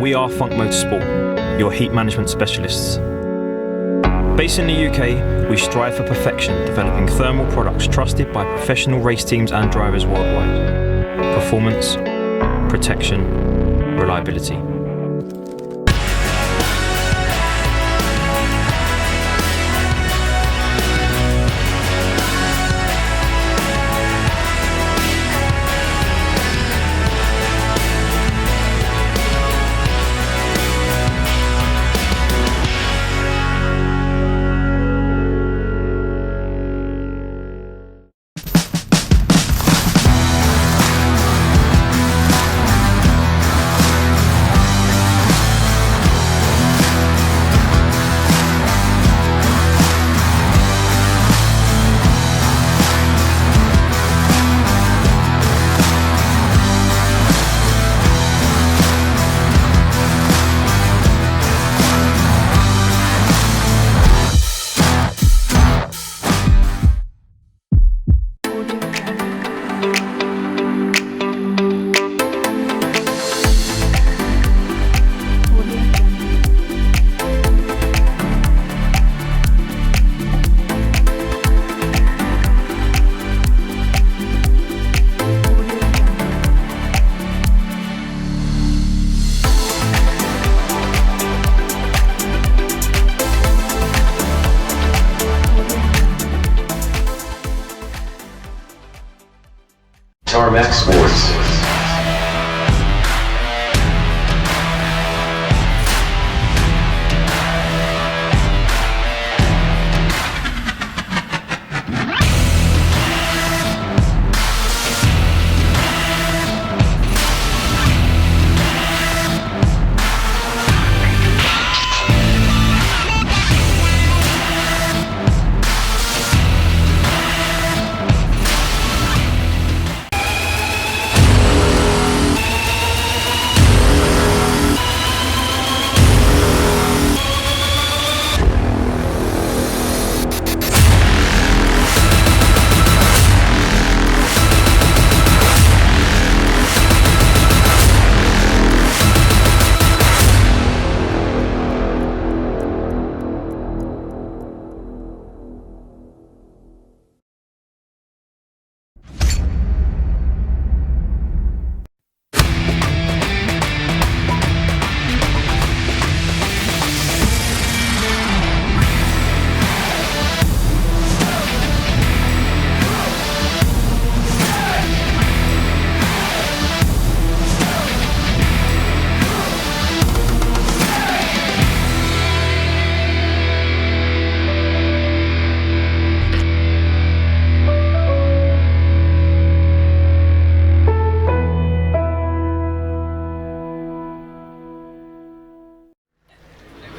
We are Funk Motorsport, your heat management specialists. Based in the UK, we strive for perfection, developing thermal products trusted by professional race teams and drivers worldwide. Performance, protection, reliability. Tarmac Sports.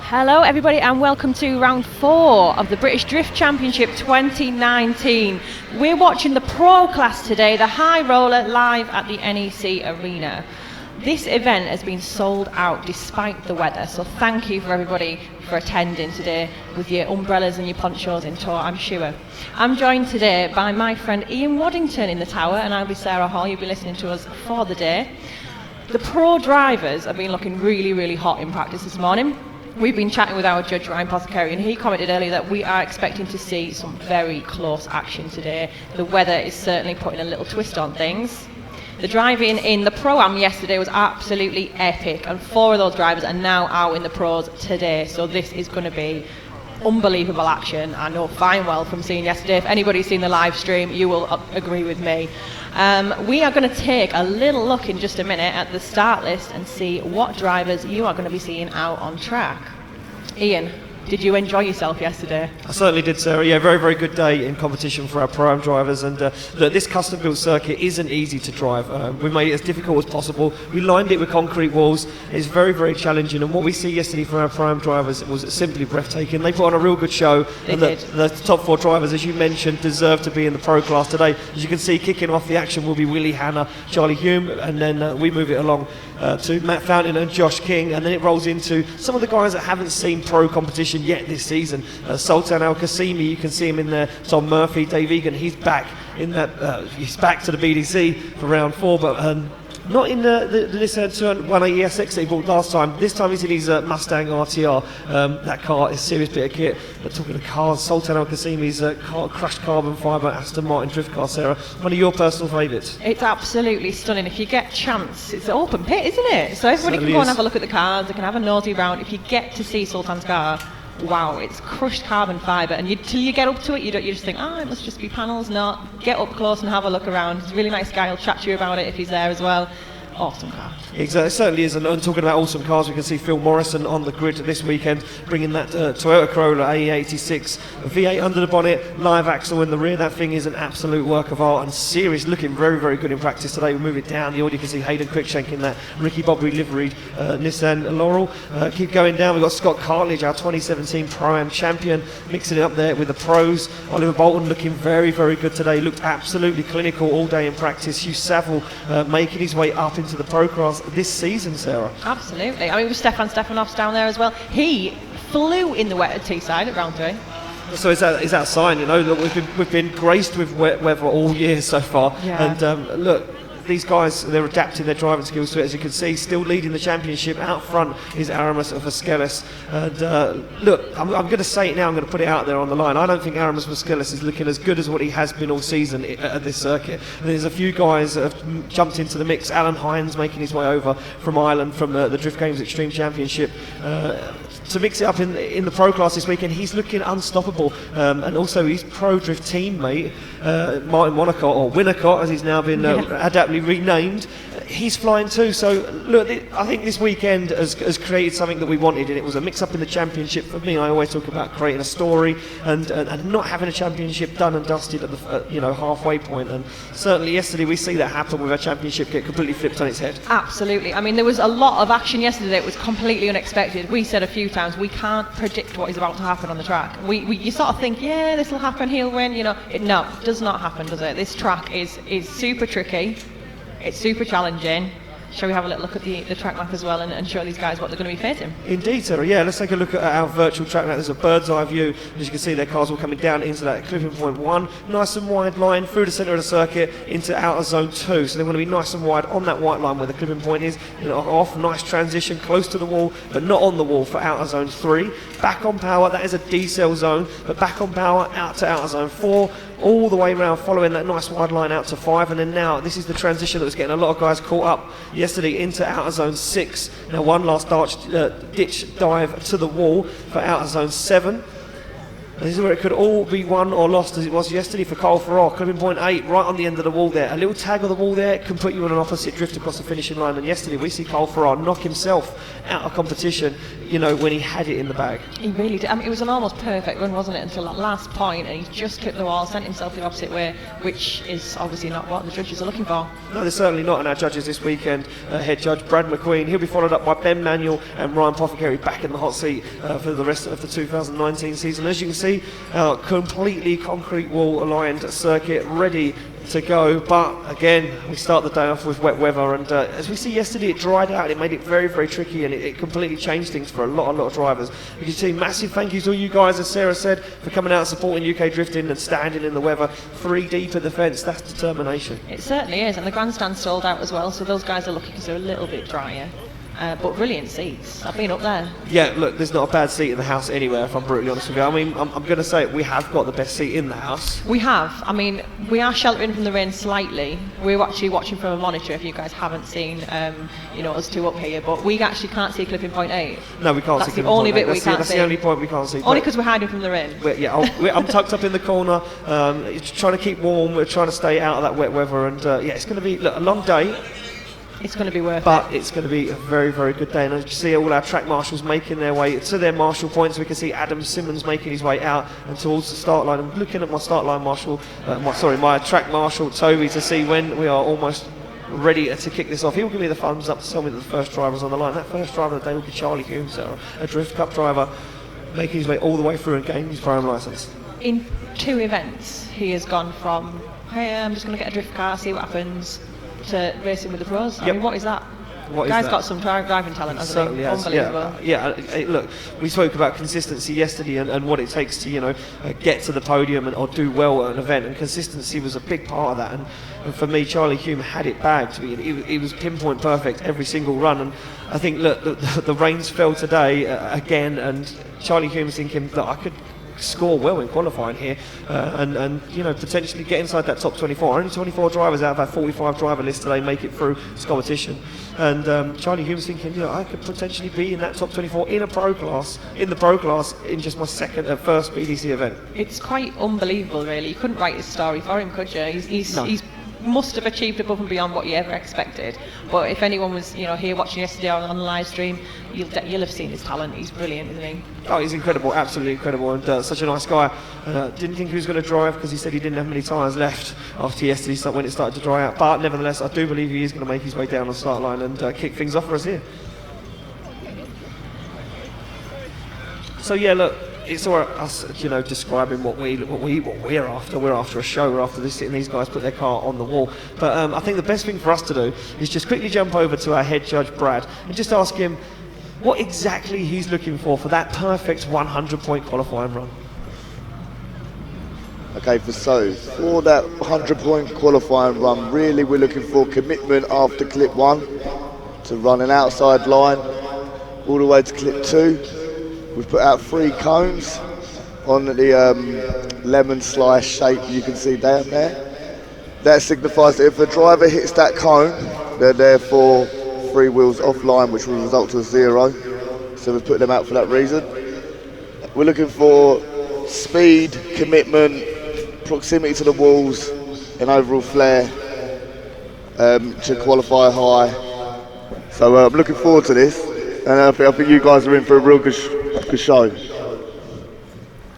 Hello everybody and welcome to round 4 of the British Drift Championship 2019. We're watching the Pro class today, the High Roller, live at the NEC Arena. This event has been sold out despite the weather, so thank you for everybody for attending today with your umbrellas and your ponchos in tow, I'm sure. I'm joined today by my friend Ian Waddington in the tower, and I'll be Sarah Hall. You'll be listening to us for the day. The Pro drivers have been looking really hot in practice this morning. We've been chatting with our judge Ryan Pothecary, and he commented earlier that we are expecting to see some very close action today. The weather is certainly putting a little twist on things. The driving in the Pro-Am yesterday was absolutely epic, and 4 of those drivers are now out in the Pros today, so this is going to be unbelievable action. I know fine well from seeing yesterday. If anybody's seen the live stream, you will agree with me. We are going to take a little look in just a minute at the start list and see what drivers you are going to be seeing out on track. Ian, did you enjoy yourself yesterday? I certainly did, Sarah. Yeah, very good day in competition for our Pro-Am drivers, and look, this custom-built circuit isn't easy to drive. We made it as difficult as possible. We lined it with concrete walls. It's very challenging, and what we see yesterday from our Pro-Am drivers was simply breathtaking. They put on a real good show, and the top 4 drivers, as you mentioned, deserve to be in the Pro class today. As you can see, kicking off the action will be Willie Hanna, Charlie Hume, and then we move it along to Matt Fountain and Josh King, and then it rolls into some of the guys that haven't seen Pro competition yet this season. Sultan Al Qasimi, you can see him in there. Tom Murphy, Dave Egan, he's back in that. He's back to the BDC for round 4, but Not in the Nissan 180 SX that he bought last time. This time he's in his Mustang RTR. That car is a serious bit of kit. But talking of cars, Sultan Al Qasimi's crushed carbon fibre Aston Martin drift car, Sarah. One of your personal favourites. It's absolutely stunning. If you get chance, it's an open pit, isn't it? So everybody can go and have a look at the cars. They can have a nosy round. If you get to see Sultan's car, wow, it's crushed carbon fibre, and till you get up to it, you just think, it must just be panels. No, get up close and have a look around. It's a really nice guy. He'll chat to you about it if he's there as well. Awesome car. Exactly, it certainly is. And talking about awesome cars, we can see Phil Morrison on the grid this weekend, bringing that Toyota Corolla AE86 V8 under the bonnet, live axle in the rear. That thing is an absolute work of art and serious, looking very, very good in practice today. We move it down the audio, you can see Hayden Quickshank in that Ricky Bobby liveried Nissan Laurel. Keep going down, we've got Scott Cartledge, our 2017 Pro-Am champion, mixing it up there with the pros. Oliver Bolton looking very, very good today, looked absolutely clinical all day in practice. Hugh Saville making his way up into the Pro Class this season, Sarah. Absolutely. I mean, with Stefan Stefanov's down there as well. He flew in the wet at Teesside at round 3. So is that sign, that we've been graced with wet weather all year so far. Yeah. And look, these guys, they're adapting their driving skills to it, as you can see. Still leading the championship. Out front is Aramis Vasquez. And look, I'm going to say it now, I'm going to put it out there on the line. I don't think Aramis Vasquez is looking as good as what he has been all season at this circuit. And there's a few guys that have jumped into the mix. Alan Hines making his way over from Ireland from the Drift Games Extreme Championship. To mix it up in the Pro Class this weekend, he's looking unstoppable. And also his Pro Drift teammate, Martin Winnicott, or Winnicott as he's now been adaptly renamed, he's flying too. So look, I think this weekend has created something that we wanted, and it was a mix up in the championship. For me, I always talk about creating a story and not having a championship done and dusted at the halfway point. And certainly yesterday we see that happen with our championship get completely flipped on its head. Absolutely. I mean, there was a lot of action yesterday that was completely unexpected. We said a few times we can't predict what is about to happen on the track. You sort of think, yeah, this will happen, he'll win. No, it does not happen, does it? This track is super tricky. It's super challenging. Shall we have a little look at the track map as well and show these guys what they're going to be facing? Indeed, Sarah. Yeah, let's take a look at our virtual track map. There's a bird's eye view. As you can see, their cars all coming down into that clipping point 1. Nice and wide line through the centre of the circuit into outer zone 2. So they want to be nice and wide on that white line where the clipping point is. Off, nice transition, close to the wall, but not on the wall for outer zone 3. Back on power, that is a D-cell zone, but back on power, out to outer zone 4. All the way around, following that nice wide line out to 5, and then now this is the transition that was getting a lot of guys caught up yesterday into outer zone 6. Now one last ditch dive to the wall for outer zone 7. This is where it could all be won or lost, as it was yesterday for Cole Farrar. Clipping point 8, right on the end of the wall there. A little tag of the wall there can put you on an opposite drift across the finishing line. And yesterday we see Cole Farrar knock himself out of competition, when he had it in the bag. He really did. I mean, it was an almost perfect run, wasn't it, until that last point, and he just clipped the wall, sent himself the opposite way, which is obviously not what the judges are looking for. No, they're certainly not. And our judges this weekend, head judge Brad McQueen, he'll be followed up by Ben Manuel and Ryan Pothecary back in the hot seat for the rest of the 2019 season. As you can see, completely concrete wall aligned circuit ready to go, but again we start the day off with wet weather, and as we see yesterday, it dried out. It made it very, very tricky, and it completely changed things for a lot of drivers. You can see massive thank yous to all you guys, as Sarah said, for coming out and supporting UK drifting and standing in the weather 3 deep at the fence. That's determination. It certainly is, and the grandstand sold out as well, so those guys are lucky because they're a little bit drier. But brilliant seats. I've been up there. Yeah, look, there's not a bad seat in the house anywhere, if I'm brutally honest with you. I mean, I'm going to say we have got the best seat in the house. We have. I mean, we are sheltering from the rain slightly. We're actually watching from a monitor, if you guys haven't seen, us two up here, but we actually can't see clipping point 8. No, we can't see clipping point 8. That's the only bit we can't see. That's the only point we can't see. Only because we're hiding from the rain. I'm tucked up in the corner, trying to keep warm. We're trying to stay out of that wet weather, and it's going to be a long day. It's going to be worth it. But it's going to be a very, very good day. And as you see all our track marshals making their way to their marshal points, we can see Adam Simmons making his way out and towards the start line. I'm looking at my start line marshal, my track marshal, Toby, to see when we are almost ready to kick this off. He'll give me the thumbs up to tell me that the first driver's on the line. That first driver of the day will be Charlie Humes, a Drift Cup driver, making his way all the way through and gaining his Pro-Am licence. In 2 events, he has gone from, hey, I'm just going to get a drift car, see what happens, to racing with the pros. I mean, what is that? What Guy's is that? got some driving talent, hasn't Certainly he? has. Unbelievable. Look, we spoke about consistency yesterday and what it takes to get to the podium or do well at an event, and consistency was a big part of that. And for me, Charlie Hume had it bagged. He was pinpoint perfect every single run, and I think the reins fell today again, and Charlie Hume's thinking that I could score well in qualifying here and potentially get inside that top 24. Only 24 drivers out of our 45 driver list today make it through this competition, and Charlie Hume's thinking, I could potentially be in that top 24 in the pro class in just my first BDC event. It's quite unbelievable, really. You couldn't write his story for him, could you? He's must have achieved above and beyond what you ever expected. But if anyone was here watching yesterday on the live stream, you'll have seen his talent. He's brilliant, isn't he? Oh, he's incredible, absolutely incredible, and such a nice guy. Didn't think he was going to drive because he said he didn't have many tyres left after yesterday, so when it started to dry out. But nevertheless, I do believe he is going to make his way down the start line and kick things off for us here. So yeah, look, it's all right, us, describing what we're after. We're after a show. We're after this, and these guys put their car on the wall. But I think the best thing for us to do is just quickly jump over to our head judge, Brad, and just ask him what exactly he's looking for that perfect 100-point qualifying run. Okay, for that 100-point qualifying run, really we're looking for commitment after clip 1 to run an outside line all the way to clip 2. We've put out 3 cones on the lemon slice shape you can see down there. That signifies that if a driver hits that cone, they're therefore 3 wheels offline, which will result to a 0. So we've put them out for that reason. We're looking for speed, commitment, proximity to the walls, and overall flair to qualify high. So I'm looking forward to this, and I think you guys are in for a real good show.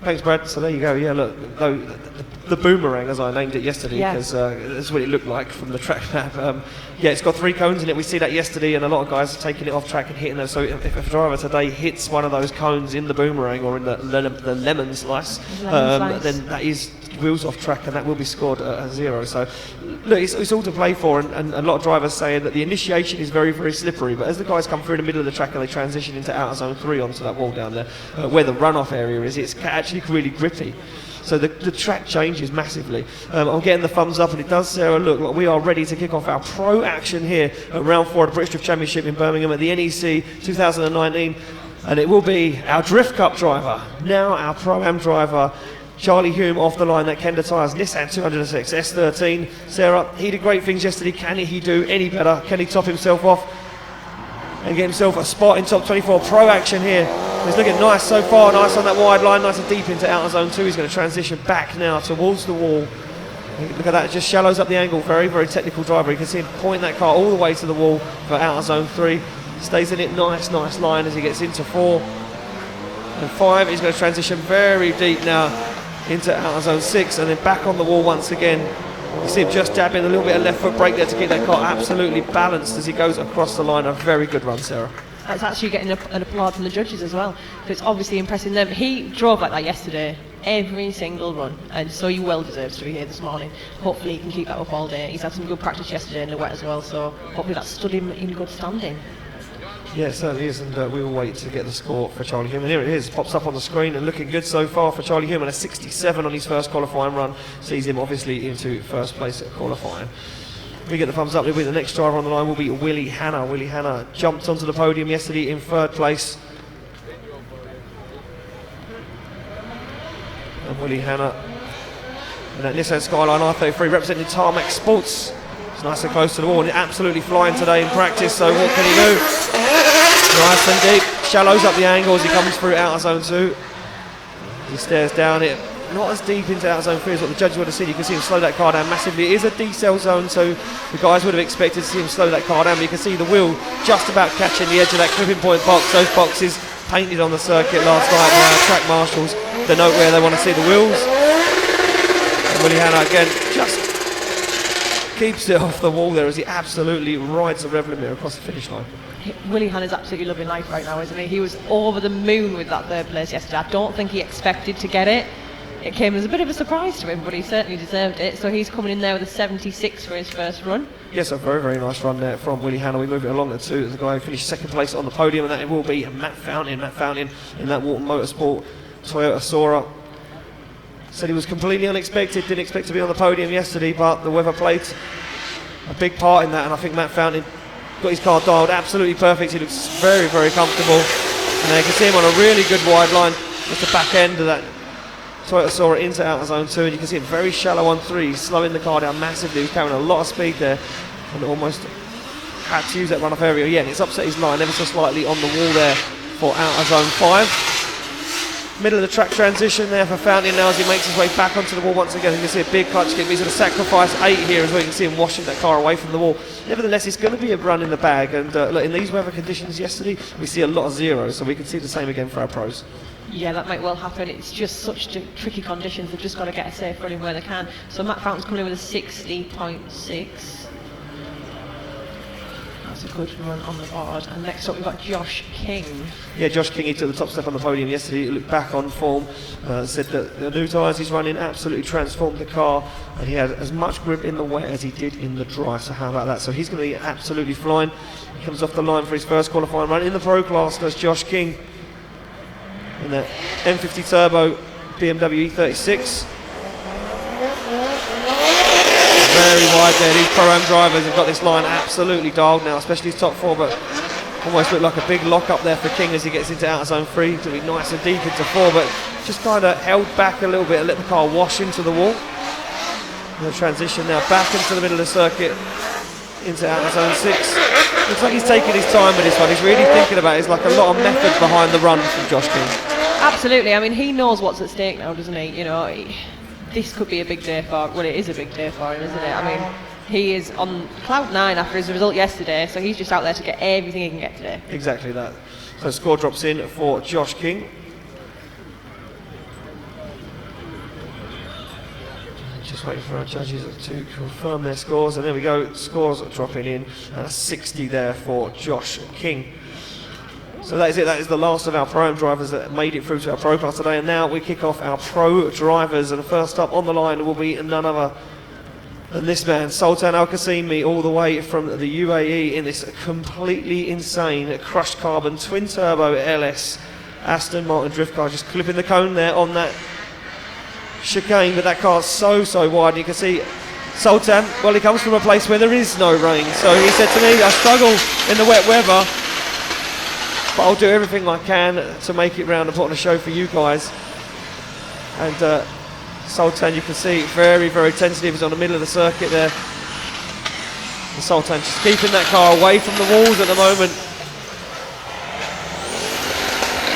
Thanks, Brad. So there you go. Yeah, look, the boomerang, as I named it yesterday, because that's what it looked like from the track map. It's got 3 cones in it. We see that yesterday, and a lot of guys are taking it off track and hitting those. So if a driver today hits one of those cones in the boomerang or in the lemon slice, then that is wheels off track, and that will be scored a 0. So look, it's all to play for, and a lot of drivers saying that the initiation is very, very slippery, but as the guys come through in the middle of the track and they transition into outer zone 3 onto that wall down there, where the runoff area is, it's actually really grippy. So the track changes massively. I'm getting the thumbs up, and it does, Sarah, look like we are ready to kick off our pro action here at round 4 of the British Drift Championship in Birmingham at the NEC 2019, and it will be our Drift Cup driver, now our Pro-Am driver, Charlie Hume, off the line, that Kenda Tyres Nissan 206 S13. Sarah, he did great things yesterday. Can he do any better? Can he top himself off and get himself a spot in top 24? Pro action here. He's looking nice so far, nice on that wide line, nice and deep into outer zone 2. He's going to transition back now towards the wall. Look at that, it just shallows up the angle. Very, very technical driver. You can see him point that car all the way to the wall for outer zone 3. Stays in it, nice line as he gets into 4 and 5. He's going to transition very deep now into outer zone 6 and then back on the wall once again. You see him just dabbing a little bit of left foot brake there to keep that car absolutely balanced as he goes across the line. A very good run, Sarah. That's actually getting an applaud from the judges as well, because it's obviously impressing them. He drove like that yesterday, every single run, and so he well deserves to be here this morning. Hopefully he can keep that up all day. He's had some good practice yesterday in the wet as well, so hopefully that stood him in good standing. Yeah, it certainly is, and we will wait to get the score for Charlie Hume. And here it is, pops up on the screen, and looking good so far for Charlie Hume, and a 67 on his first qualifying run sees him obviously into first place at qualifying. We get the thumbs up. The next driver on the line will be Willie Hanna. Willie Hanna jumped onto the podium yesterday in 3rd place. And Willie Hanna in that Nissan Skyline R33 representing Tarmac Sports. It's nice and close to the wall, and absolutely flying today in practice, so what can he do? Nice and deep, shallows up the angle as he comes through outer zone 2. He stares down it, not as deep into outer zone 3 as what the judges would have seen. You can see him slow that car down massively. It is a decel zone, so the guys would have expected to see him slow that car down, but you can see the wheel just about catching the edge of that clipping point box. Those boxes painted on the circuit last night by our track marshals to note where they want to see the wheels. And Willie Hanna again just keeps it off the wall there as he absolutely rides the rev limiter across the finish line. Willie Hanna's absolutely loving life right now, isn't he? He was over the moon with that 3rd place yesterday. I don't think he expected to get it, It came as a bit of a surprise to him, but he certainly deserved it. So he's coming in there with a 76 for his first run. Yes, a very, very nice run there from Willie Hannah. We move it along to the guy who finished second place on the podium, and that will be Matt Fountain. Matt Fountain in that Walton Motorsport Toyota Sora. Said he was completely unexpected, didn't expect to be on the podium yesterday, but the weather played a big part in that, and I think Matt Fountain got his car dialed absolutely perfect. He looks very, very comfortable, and you can see him on a really good wide line, just the back end of that Toyota Sora into outer zone 2, and you can see him very shallow on 3, slowing the car down massively. He was carrying a lot of speed there, and almost had to use that run-off area. Yeah, and it's upset his line ever so slightly on the wall there for outer zone 5. Middle of the track transition there for Fountain now as he makes his way back onto the wall once again. You can see a big clutch kick. He's going to sacrifice 8 here as well. You can see him washing that car away from the wall. Nevertheless, it's going to be a run in the bag. And look, in these weather conditions yesterday, we see a lot of zeros, so we can see the same again for our pros. Yeah, that might well happen. It's just such tricky conditions. They've just got to get a safe running where they can. So Matt Fountain's coming in with a 60.6. That's a good run on the board. And next up we've got Josh King. Yeah, Josh King, he took the top step on the podium yesterday. He looked back on form, said that the new tyres he's running absolutely transformed the car, and he had as much grip in the wet as he did in the dry. So how about that? So he's going to be absolutely flying. He comes off the line for his first qualifying run in the Pro class. That's Josh King in the M50 Turbo BMW E36. Very wide there. These Pro-Am drivers have got this line absolutely dialed now, especially his top 4, but almost looked like a big lock up there for King as he gets into outer zone 3 to be nice and deep into 4, but just kind of held back a little bit and let the car wash into the wall. And the transition now back into the middle of the circuit into outer zone 6. Looks like he's taking his time with this one. He's really thinking about it. It's like a lot of method behind the run from Josh King. Absolutely. I mean, he knows what's at stake now, doesn't he? You know, this could be a big day for, well, it is a big day for him, isn't it? I mean, he is on cloud 9 after his result yesterday, so he's just out there to get everything he can get today. Exactly that. So score drops in for Josh King. Just waiting for our judges to confirm their scores, and there we go, scores dropping in, and a 60 there for Josh King. So that is it, that is the last of our Pro-Am drivers that made it through to our Pro class today, and now we kick off our Pro drivers, and first up on the line will be none other than this man, Sultan Al Qasimi, all the way from the UAE in this completely insane crushed carbon twin turbo LS Aston Martin drift car, just clipping the cone there on that chicane, but that car's so wide. You can see Sultan, well, he comes from a place where there is no rain, so he said to me, I struggle in the wet weather, but I'll do everything I can to make it round and put on a show for you guys. And Sultan, you can see, very tentative. He's on the middle of the circuit there. And Sultan just keeping that car away from the walls at the moment.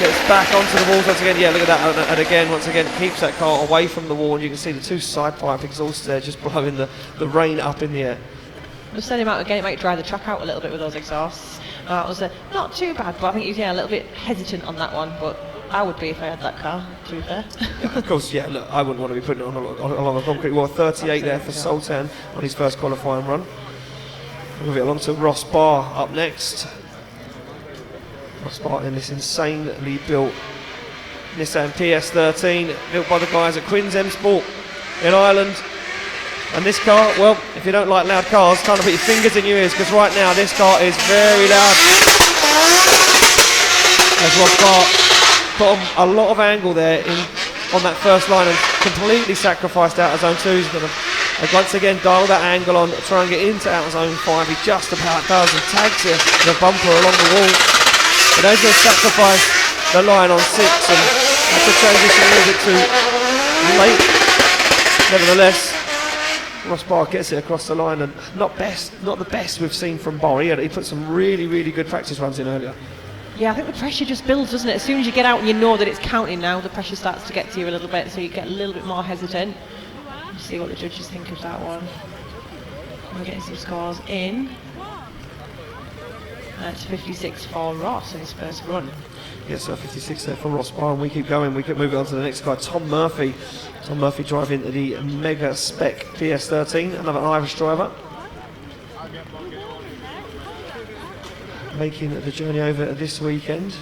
Gets back onto the walls once again. Yeah, look at that. And again, once again, keeps that car away from the wall. And you can see the 2 side pipe exhausts there just blowing the rain up in the air. Just set him out again, it might dry the track out a little bit with those exhausts. It was not too bad, but I think he was a little bit hesitant on that one, but I would be if I had that car, to be fair. Yeah, of course, yeah, look, I wouldn't want to be putting it on along a concrete wall. 38 there for Sultan on his first qualifying run. We'll move it along to Ross Barr up next. Ross Barr in this insanely built Nissan PS13, built by the guys at Quinn's M Sport in Ireland. And this car, well, if you don't like loud cars, kind of put your fingers in your ears, because right now this car is very loud. As Ross Barr put on a lot of angle there on that first line and completely sacrificed outer zone 2. He's going to once again dial that angle on, try and get into outer zone 5. He just about does and tags the bumper along the wall. But they're going to sacrifice the line on 6 and have to transition a little bit too late. Nevertheless, Ross Barr gets it across the line, and not the best we've seen from Barr. He put some really good practice runs in earlier. Yeah, I think the pressure just builds, doesn't it? As soon as you get out and you know that it's counting now, the pressure starts to get to you a little bit, so you get a little bit more hesitant. Let's see what the judges think of that one. We're getting some scores in. That's 56 for Ross in his first run. Yes, 56 there for Ross Barr, and we keep going. We can move it on to the next guy, Tom Murphy. Tom Murphy driving the Mega Spec PS13, another Irish driver. Making the journey over this weekend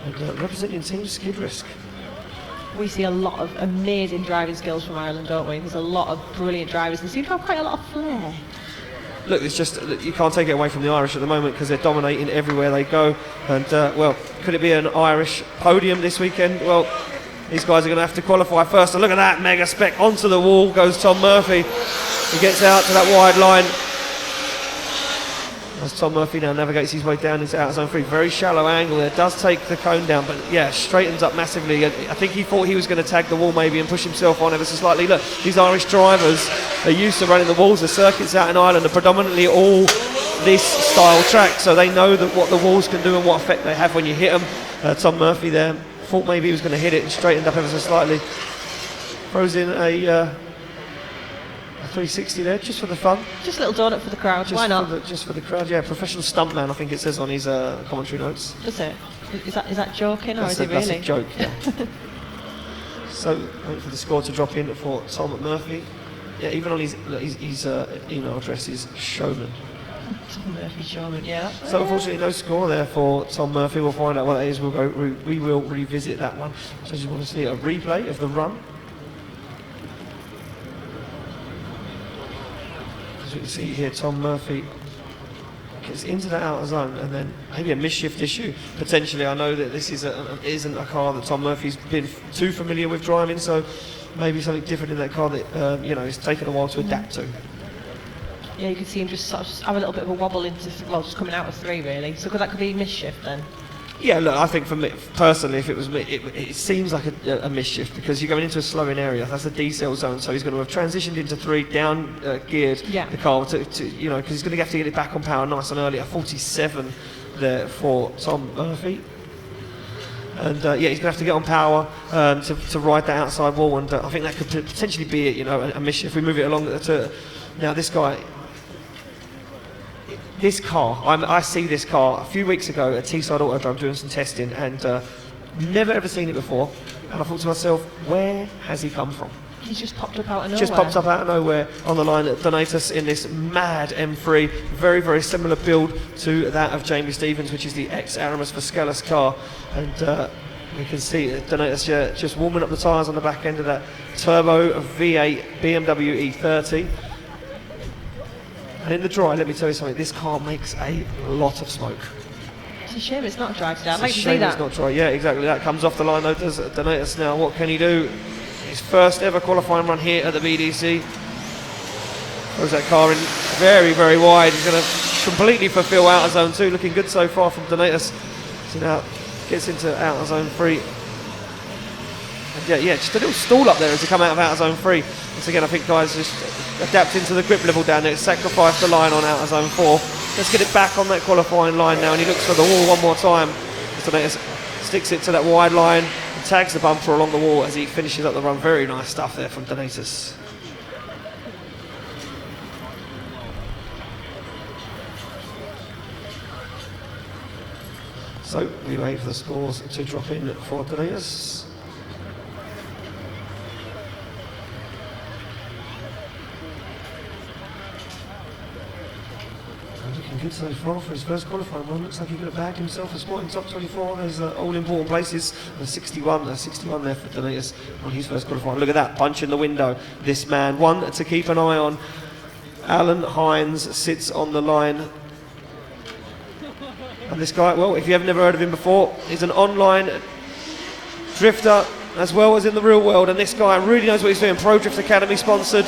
and representing Team Skid Risk. We see a lot of amazing driving skills from Ireland, don't we? There's a lot of brilliant drivers. They seem to have quite a lot of flair. Look, it's just, you can't take it away from the Irish at the moment because they're dominating everywhere they go. And, well, could it be an Irish podium this weekend? Well, these guys are going to have to qualify first. And look at that, mega spec onto the wall goes Tom Murphy. He gets out to that wide line. As Tom Murphy now navigates his way down into outer zone 3. Very shallow angle there, does take the cone down, but yeah, straightens up massively. I think he thought he was going to tag the wall maybe and push himself on ever so slightly. Look, these Irish drivers are used to running the walls. The circuits out in Ireland are predominantly all this style track, so they know that what the walls can do and what effect they have when you hit them. Tom Murphy there thought maybe he was going to hit it and straightened up ever so slightly. Throws in a 360 there, just for the fun. Just a little donut for the crowd, Just why not? Just for the crowd, yeah. Professional stuntman, I think it says on his commentary notes. Does it? Is that joking or is it That's really? a joke, yeah. So, wait for the score to drop in for Tom Murphy. Yeah, even on his email address is Showman. Tom Murphy Showman, yeah. So unfortunately no score there for Tom Murphy. We'll find out what that is. We will revisit that one. So you want to see a replay of the run. As you can see here, Tom Murphy gets into the outer zone and then maybe a misshift issue potentially. I know that this isn't a car that Tom Murphy's been too familiar with driving, so maybe something different in that car that it's taken a while to adapt to. Yeah, you can see him just sort of have a little bit of a wobble into, well, just coming out of 3 really. So that could be mischief then. Yeah, look, I think for me personally, if it was me, it seems like a mischief because you're going into a slowing area. That's a decel zone, so he's going to have transitioned into 3, down geared the car to because he's going to have to get it back on power nice and early. A 47 there for Tom Murphy. And he's going to have to get on power to ride that outside wall, and I think that could potentially be a mischief. We move it along to now this guy. This car, I see this car a few weeks ago at Teesside Autodrome doing some testing, and never ever seen it before. And I thought to myself, where has he come from? He's just popped up out of nowhere. Just popped up out of nowhere on the line at Donatus in this mad M3. Very, very similar build to that of Jamie Stevens, which is the ex-Aramis Vascalis car. And we can see Donatus just warming up the tyres on the back end of that turbo V8 BMW E30. And in the dry, let me tell you something, this car makes a lot of smoke. It's a shame it's not dry today. I'd like to see shame that. It's not dry, yeah, exactly. That comes off the line though, does Donatus now. What can he do? His first ever qualifying run here at the BDC. Throws that car in very, very wide. He's going to completely fulfill outer zone 2. Looking good so far from Donatus. So now gets into outer zone 3. And yeah, just a little stall up there as he come out of outer zone 3. Once again, I think guys just adapt into the grip level down there, sacrifice the line on outer zone 4. Let's get it back on that qualifying line now, and he looks for the wall one more time. Donatus sticks it to that wide line and tags the bumper along the wall as he finishes up the run. Very nice stuff there from Donatus. So we wait for the scores to drop in for Donatus. Good so far for his first qualifying run. Looks like he could have bagged himself a spot in top 24. There's all important places. A 61 there for Donatus on his first qualifying. Look at that punch in the window. This man, one to keep an eye on. Alan Hines sits on the line. And this guy, well, if you have never heard of him before, he's an online drifter as well as in the real world. And this guy really knows what he's doing. Pro Drift Academy sponsored.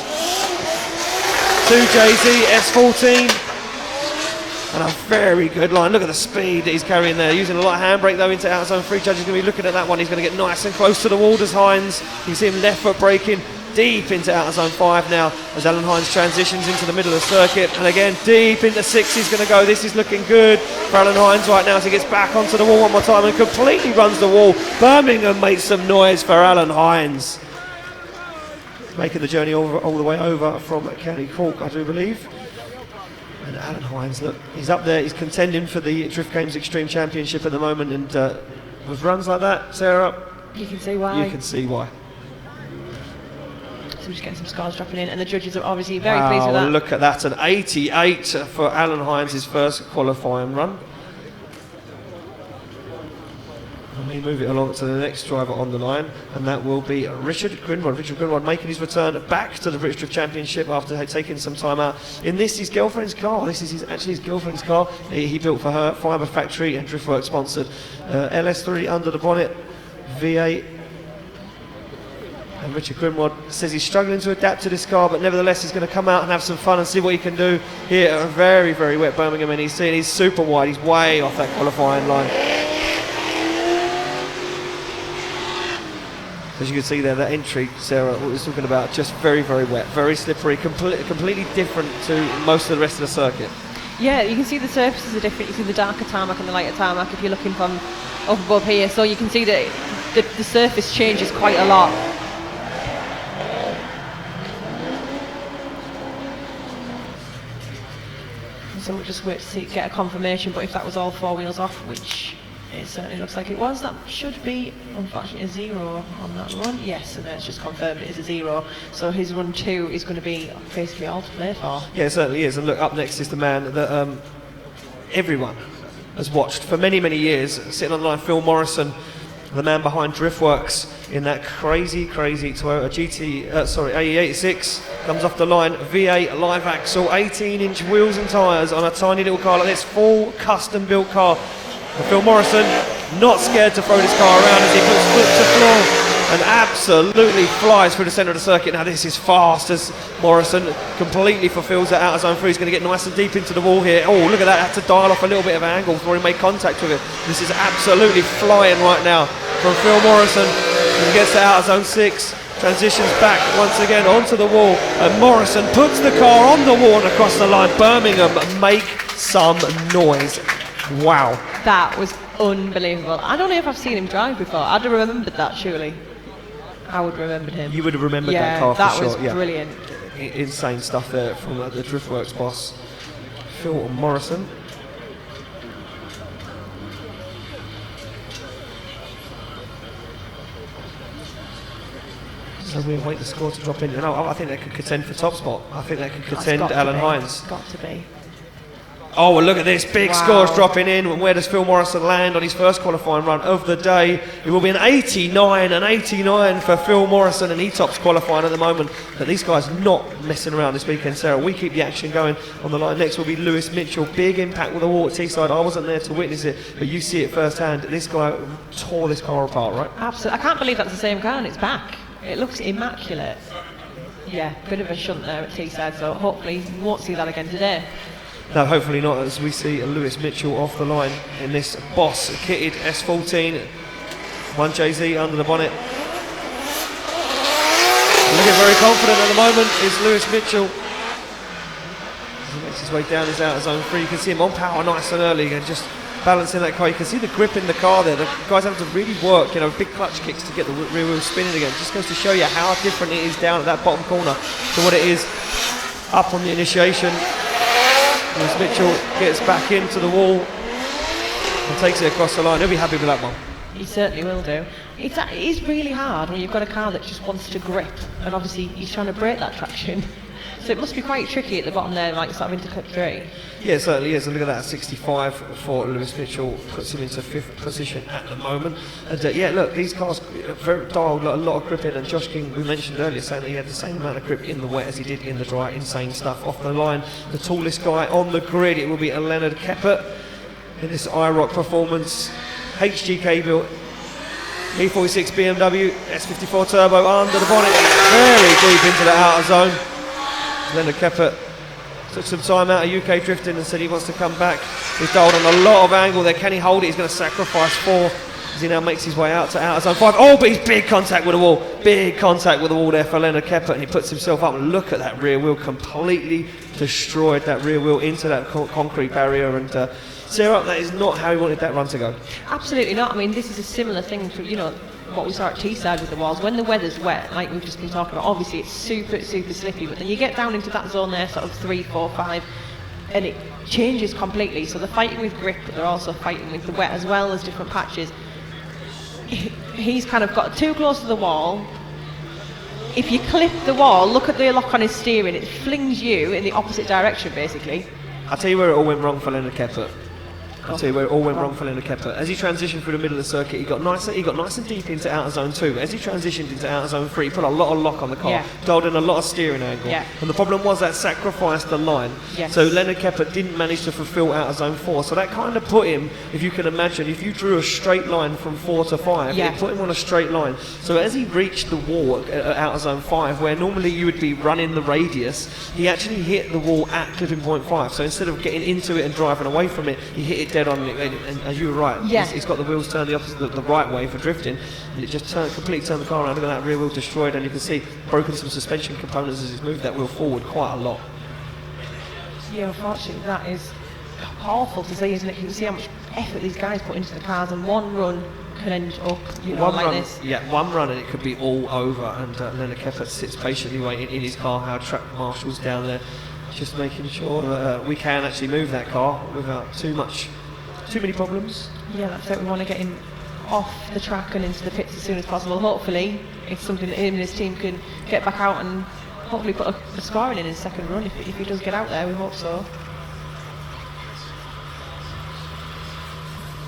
2JZ S14. And a very good line. Look at the speed that he's carrying there. Using a lot of handbrake though into outer zone 3. Judge is going to be looking at that one. He's going to get nice and close to the wall as Hines. You can see him left foot braking deep into outer zone 5 now as Alan Hines transitions into the middle of the circuit. And again, deep into 6 he's going to go. This is looking good for Alan Hines right now as he gets back onto the wall one more time and completely runs the wall. Birmingham makes some noise for Alan Hines. Making the journey all the way over from County Cork, I do believe. And Alan Hines, look, he's up there, he's contending for the Drift Games Extreme Championship at the moment, and with runs like that, Sarah, you can see why. You can see why. So we're just getting some scores dropping in, and the judges are obviously very pleased with that. Look at that, an 88 for Alan Hines, his first qualifying run. And we move it along to the next driver on the line, and that will be Richard Grinrod. Richard Grinrod making his return back to the British Drift Championship after taking some time out. In this, his girlfriend's car. This is actually his girlfriend's car. He built for her, Fibre Factory and Driftworks sponsored. LS3 under the bonnet, V8. And Richard Grimrod says he's struggling to adapt to this car, but nevertheless he's going to come out and have some fun and see what he can do here at a very, very wet Birmingham NEC. And he's super wide, he's way off that qualifying line. As you can see there, that entry, Sarah, what was talking about, just very, very wet, very slippery, completely different to most of the rest of the circuit. Yeah, you can see the surfaces are different. You see the darker tarmac and the lighter tarmac if you're looking from up above here. So you can see that the surface changes quite a lot. So we'll just wait to get a confirmation, but if that was all four wheels off, which it certainly looks like it was, that should be, unfortunately, a 0 on that run. Yes, and it's just confirmed it is a 0. So his run 2 is going to be basically all to play for. Yeah, it certainly is. And look, up next is the man that everyone has watched for many, many years, sitting on the line, Phil Morrison, the man behind Driftworks in that crazy Toyota AE86, comes off the line, V8 live axle, 18-inch wheels and tyres on a tiny little car like this, full custom built car. And Phil Morrison not scared to throw this car around as he puts foot to floor and absolutely flies through the centre of the circuit. Now this is fast as Morrison completely fulfills that outer zone 3. He's going to get nice and deep into the wall here. Oh, look at that, had to dial off a little bit of angle before he made contact with it. This is absolutely flying right now from Phil Morrison. He gets to outer zone 6, transitions back once again onto the wall, and Morrison puts the car on the wall and across the line. Birmingham make some noise. Wow. That was unbelievable. I don't know if I've seen him drive before. I'd have remembered that, surely. I would have remembered him. You would have remembered that car for sure. That was brilliant. Insane stuff there from the Driftworks boss, Phil Morrison. So we await the score to drop in. And I think they could contend for top spot. I think they could contend Alan Hines. Got to be. Oh, well, look at this. Big scores dropping in. And where does Phil Morrison land on his first qualifying run of the day? It will be an 89 for Phil Morrison, and he tops qualifying at the moment. But these guys not messing around this weekend, Sarah. We keep the action going on the line. Next will be Lewis Mitchell. Big impact with the wall at Teesside. I wasn't there to witness it, but you see it firsthand. This guy tore this car apart, right? Absolutely. I can't believe that's the same car and it's back. It looks immaculate. Yeah, bit of a shunt there at Teesside, so hopefully we won't see that again today. No, hopefully not, as we see Lewis Mitchell off the line in this Boss kitted S14. 1JZ under the bonnet. Looking very confident at the moment is Lewis Mitchell. He makes his way down his outer zone 3. You can see him on power nice and early and just balancing that car. You can see the grip in the car there. The guys have to really work, big clutch kicks to get the rear wheel spinning again. Just goes to show you how different it is down at that bottom corner to what it is up on the initiation. Lewis Mitchell gets back into the wall and takes it across the line. He'll be happy with that one. He certainly will do. It is really hard when you've got a car that just wants to grip, and obviously he's trying to break that traction. So it must be quite tricky at the bottom there, like sort of into clip 3. Yeah, it certainly is. And look at that, 65 for Lewis Mitchell, puts him into 5th position at the moment. And look, these cars very dialed a lot of grip in. And Josh King, we mentioned earlier, saying that he had the same amount of grip in the wet as he did in the dry. Insane stuff. Off the line, the tallest guy on the grid, it will be Leonard Keppert in this IROC performance. HGK built E46 BMW S54 turbo under the bonnet, very deep into the outer zone. Leonard Keppert took some time out of UK drifting and said he wants to come back. He's dialed on a lot of angle there. Can he hold it? He's going to sacrifice 4 as he now makes his way out to outer zone 5. Oh, but he's big contact with the wall. Big contact with the wall there for Leonard Keppert, and he puts himself up. And look at that rear wheel, completely destroyed that rear wheel into that concrete barrier. And Sarah, that is not how he wanted that run to go. Absolutely not. I mean, this is a similar thing to, what we saw at Teesside with the walls. When the weather's wet, like we've just been talking about, obviously it's super slippy, but then you get down into that zone there, sort of 3, 4, 5, and it changes completely. So they're fighting with grip, but they're also fighting with the wet as well as different patches. He's kind of got too close to the wall. If you clip the wall, look at the lock on his steering, it flings you in the opposite direction basically. I'll tell you where it all went wrong for Leonard Keppert. I'll tell you where it all went wrong for Leonard Kepper. As he transitioned through the middle of the circuit, he got nice and deep into outer zone 2. As he transitioned into outer zone 3, he put a lot of lock on the car, dialed in a lot of steering angle. And the problem was that sacrificed the line. So Leonard Kepper didn't manage to fulfill outer zone 4. So that kind of put him, if you can imagine, if you drew a straight line from 4 to 5, it put him on a straight line. So as he reached the wall at outer zone 5, where normally you would be running the radius, he actually hit the wall at clipping point 5. So instead of getting into it and driving away from it, he hit it dead on. And as you were right, he's got the wheels turned the opposite, the right way for drifting, and it just completely turned the car around. Look at that rear wheel destroyed, and you can see broken some suspension components as he's moved that wheel forward quite a lot. Yeah, unfortunately, that is awful to see, isn't it? You can see how much effort these guys put into the cars, and one run can end up, this. Yeah, one run and it could be all over. And Leonard Kepper sits patiently waiting in his car. Our track marshal's down there, just making sure that we can actually move that car without too many problems. Yeah, that's it. We want to get him off the track and into the pits as soon as possible. Hopefully, it's something that him and his team can get back out and hopefully put a scoring in his second run if he does get out there. We hope so.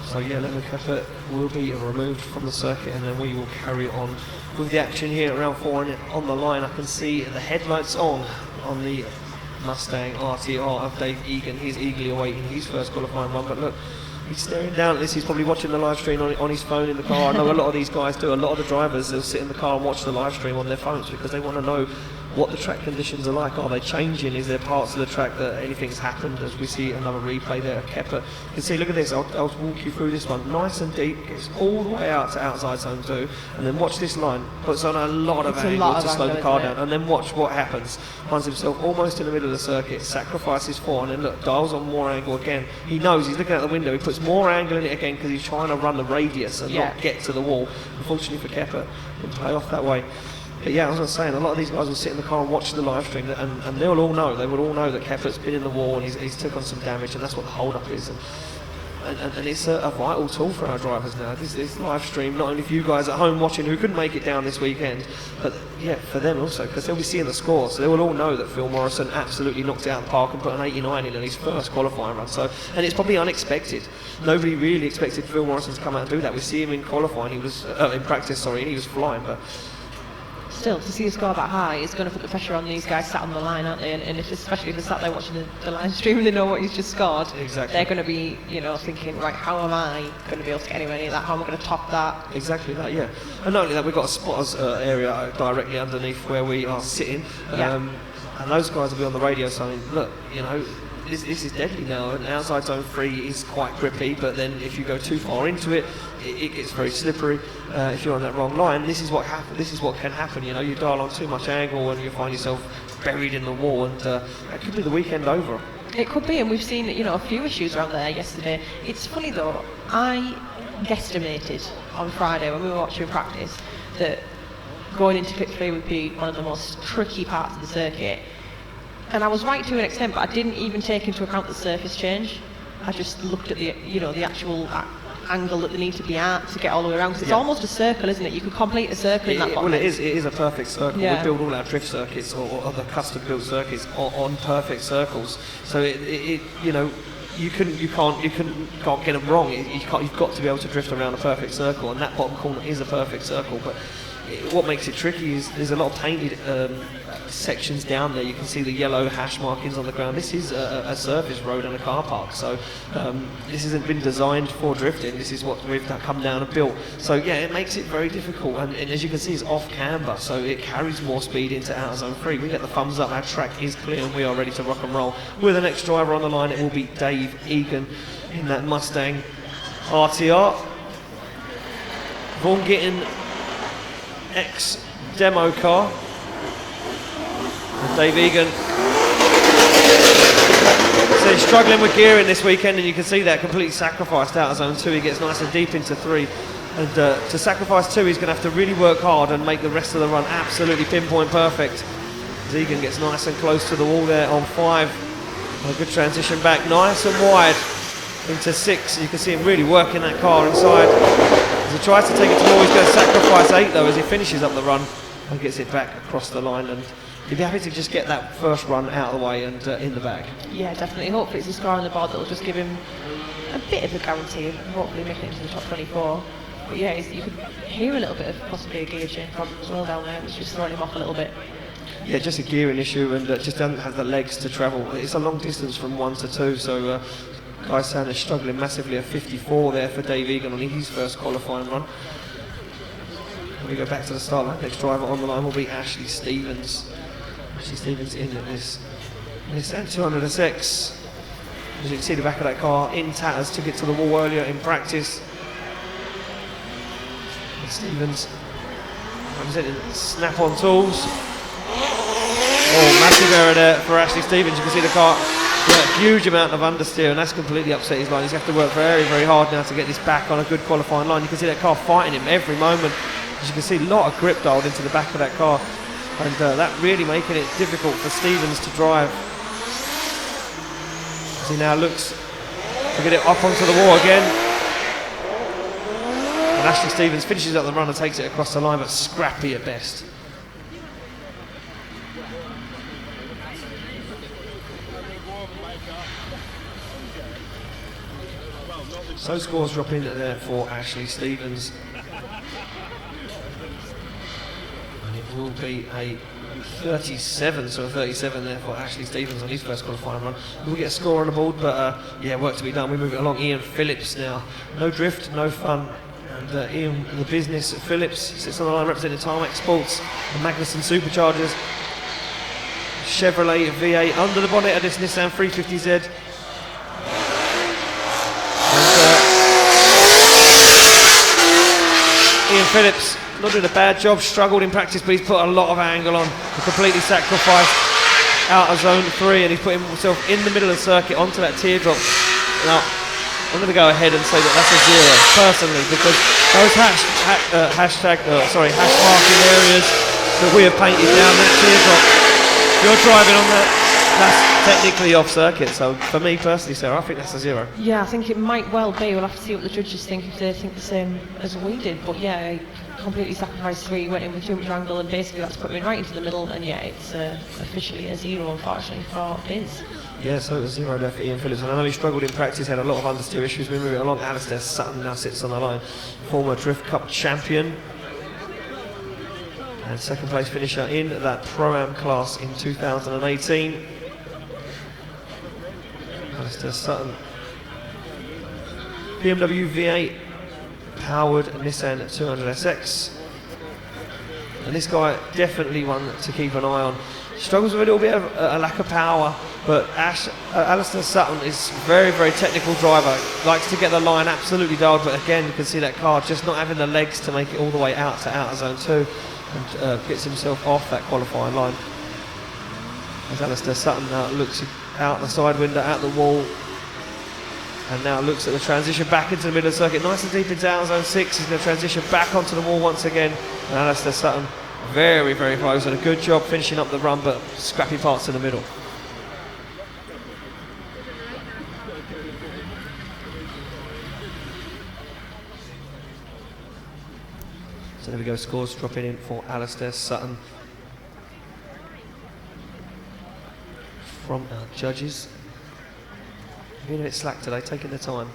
So yeah, Leonard Kepper will be removed from the circuit, and then we will carry on with the action here at round 4. And on the line, I can see the headlights on the Mustang RTR of Dave Egan. He's eagerly awaiting his first qualifying run, but look, he's staring down at this. He's probably watching the live stream on his phone in the car. I know a lot of these guys do. A lot of the drivers, they'll sit in the car and watch the live stream on their phones because they want to know what the track conditions are like. Are they changing? Is there parts of the track that anything's happened? As we see another replay there of Kepper. You can see, look at this, I'll walk you through this one. Nice and deep, gets all the way out to outside zone 2, and then watch this line, puts on a lot of angle to slow the car down, and then watch what happens. Finds himself almost in the middle of the circuit, sacrifices 4, and then look, dials on more angle again. He knows, he's looking out the window, he puts more angle in it again because he's trying to run the radius and not get to the wall. Unfortunately for Kepper, didn't play off that way. But yeah, as I was saying, a lot of these guys will sit in the car and watch the live stream, and they will all know that Kepper's been in the wall and he's took on some damage, and that's what the hold-up is. And it's a vital tool for our drivers now. This live stream, not only for you guys at home watching who couldn't make it down this weekend, but yeah, for them also, because they'll be seeing the score, so they will all know that Phil Morrison absolutely knocked it out of the park and put an 89 in his first qualifying run. So, and it's probably unexpected. Nobody really expected Phil Morrison to come out and do that. We see him in qualifying, he was in practice, and he was flying, but still, to see a score that high is going to put the pressure on these guys sat on the line, aren't they? And especially if they're sat there watching the live stream and they know what he's just scored, they're going to be, thinking, right, how am I going to be able to get anywhere near that? How am I going to top that? Exactly that, yeah. And not only that, we've got a spotters area directly underneath where we are sitting, and those guys will be on the radio saying, look, this is deadly now, and outside zone 3 is quite grippy, but then if you go too far into it, it gets very slippery. If you're on that wrong line, this is what can happen. You dial on too much angle and you find yourself buried in the wall, and that could be the weekend over. It could be, and we've seen a few issues around there yesterday. It's funny though, I guesstimated on Friday when we were watching practice that going into pit 3 would be one of the most tricky parts of the circuit. And I was right to an extent, but I didn't even take into account the surface change. I just looked at the actual angle that they need to be at to get all the way around. Because it's almost a circle, isn't it? You could complete a circle in that bottom. Well, it is a perfect circle. We build all our drift circuits or the custom-built circuits on perfect circles. So you can't get them wrong. You've got to be able to drift around a perfect circle, and that bottom corner is a perfect circle. But what makes it tricky is there's a lot of painted sections down there. You can see the yellow hash markings on the ground. This is a surface road and a car park, so this hasn't been designed for drifting. This is what we've come down and built. So yeah, it makes it very difficult, and as you can see, it's off camber, so it carries more speed into outer zone 3. We get the thumbs up, our track is clear, and we are ready to rock and roll. With the next driver on the line, it will be Dave Egan in that Mustang RTR. Vaughan Gittin ex-demo car. And Dave Egan, so he's struggling with gearing this weekend, and you can see that completely sacrificed out of zone 2. He gets nice and deep into 3, and to sacrifice 2 he's going to have to really work hard and make the rest of the run absolutely pinpoint perfect. As Egan gets nice and close to the wall there on 5. A good transition back, nice and wide into 6. You can see him really working that car inside. As he tries to take it to the wall, he's going to sacrifice 8 though as he finishes up the run and gets it back across the line. And he'd be happy to just get that first run out of the way and in the bag. Yeah, definitely. Hopefully it's a score on the board that will just give him a bit of a guarantee of hopefully making it to the top 24. But yeah, you could hear a little bit of possibly a gear change problem as well down there, which is throwing him off a little bit. Yeah, just a gearing issue, and just doesn't have the legs to travel. It's a long distance from 1 to 2, so Guy Sanders struggling massively at 54 there for Dave Egan on his first qualifying run. We go back to the start line. Next driver on the line will be Ashley Stevens. Ashley Stevens in this Nissan 200SX. As you can see, the back of that car in tatters, took it to the wall earlier in practice. And Stevens representing Snap-on Tools. Oh, massive error there for Ashley Stevens. You can see the car, a huge amount of understeer, and that's completely upset his line. He's going to have to work very, very hard now to get this back on a good qualifying line. You can see that car fighting him every moment. As you can see, a lot of grip dialed into the back of that car, and that really making it difficult for Stevens to drive. As he now looks to get it up onto the wall again. And Ashley Stevens finishes up the run and takes it across the line, but scrappy at best. So scores drop in there for Ashley Stevens. And it will be a 37, so a 37 there for Ashley Stevens on his first qualifying run. We'll get a score on the board, but yeah, work to be done. We move it along. Ian Phillips now. No drift, no fun. And Ian, the business Phillips, sits on the line representing Tarmac Sports and Magnuson Superchargers. Chevrolet V8 under the bonnet of this Nissan 350Z. Ian Phillips not doing a bad job, struggled in practice, but he's put a lot of angle on. He completely sacrificed out of zone 3, and he's put himself in the middle of the circuit onto that teardrop. Now, I'm going to go ahead and say that that's a 0 personally, because those hash marking areas that we have painted down that teardrop, if you're driving on that's technically off circuit. So for me personally, Sarah, I think that's a 0. Yeah, I think it might well be. We'll have to see what the judges think, if they think the same as we did. But yeah, he completely sacrificed 3, went in with too much angle, and basically that's put him right into the middle. And yeah, it's officially a 0, unfortunately, for Biz. Yeah, so it was 0 there for Ian Phillips. And I know he struggled in practice, had a lot of understeer issues. We move it along. Alistair Sutton now sits on the line, former Drift Cup champion. And second place finisher in that Pro-Am class in 2018. Alistair Sutton. BMW V8 powered Nissan 200SX. And this guy definitely one to keep an eye on. Struggles with a little bit of a lack of power, but Alistair Sutton is very, very technical driver. Likes to get the line absolutely dialed, but again, you can see that car just not having the legs to make it all the way out to outer zone 2, and gets himself off that qualifying line. As Alistair Sutton now looks out the side window, out the wall, and now looks at the transition back into the middle of the circuit, nice and deep into outer zone 6. He's going to transition back onto the wall once again, and Alistair Sutton very, very close, and a good job finishing up the run, but scrappy parts in the middle. So there we go, scores dropping in for Alistair Sutton from our judges. Being a bit slack today, taking their time.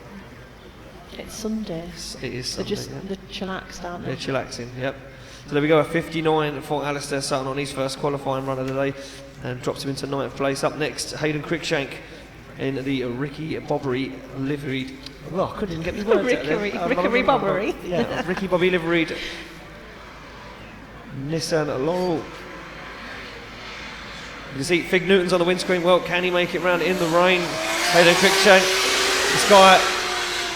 It's Sunday. It is Sunday. They're chillaxed, aren't they? They're chillaxing, yep. So there we go, a 59 for Alistair Sutton on his first qualifying run of the day, and drops him into 9th place. Up next, Hayden Cruikshank in the Ricky Bobbery liveried. Well, I couldn't even get my words out there. Ricky Bobbery. Yeah, Ricky Bobby liveried Nissan Laurel. You can see Fig Newton's on the windscreen. Well, can he make it round in the rain? Hayden Cruikshank. This guy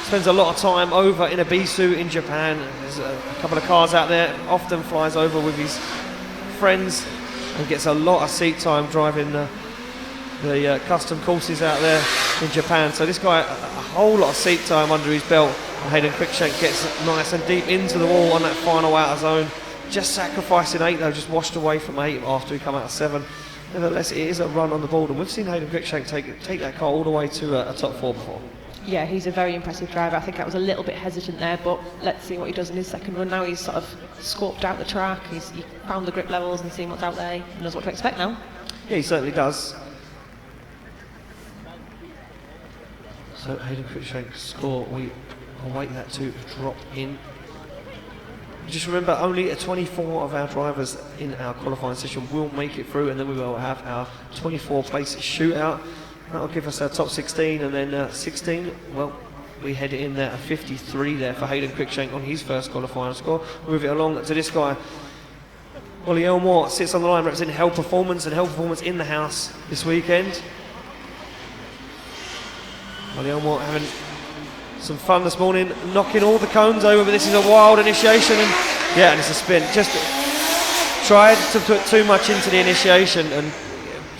spends a lot of time over in Ibisu in Japan. There's a couple of cars out there, often flies over with his friends and gets a lot of seat time driving the custom courses out there in Japan. So this guy, a whole lot of seat time under his belt. And Hayden Cruikshank gets nice and deep into the wall on that final outer zone. Just sacrificing 8 though, just washed away from 8 after he come out of 7. Nevertheless, it is a run on the board, and we've seen Hayden Cruikshank take that car all the way to a top 4 before. Yeah, he's a very impressive driver. I think I was a little bit hesitant there, but let's see what he does in his second run. Now he's sort of scoped out the track, he found the grip levels and seen what's out there. He knows what to expect now. Yeah, he certainly does. So Hayden Cruikshank's score, we await that to drop in. Just remember, only 24 of our drivers in our qualifying session will make it through, and then we will have our 24-place shootout. That'll give us our top 16, and then 16, well, we head in there at 53 there for Hayden Cruikshank on his first qualifying score. Move it along to this guy. Ollie Elmore sits on the line representing Hell Performance, and Hell Performance in the house this weekend. Ollie Elmore having some fun this morning, knocking all the cones over, but this is a wild initiation, and it's a spin. Just tried to put too much into the initiation and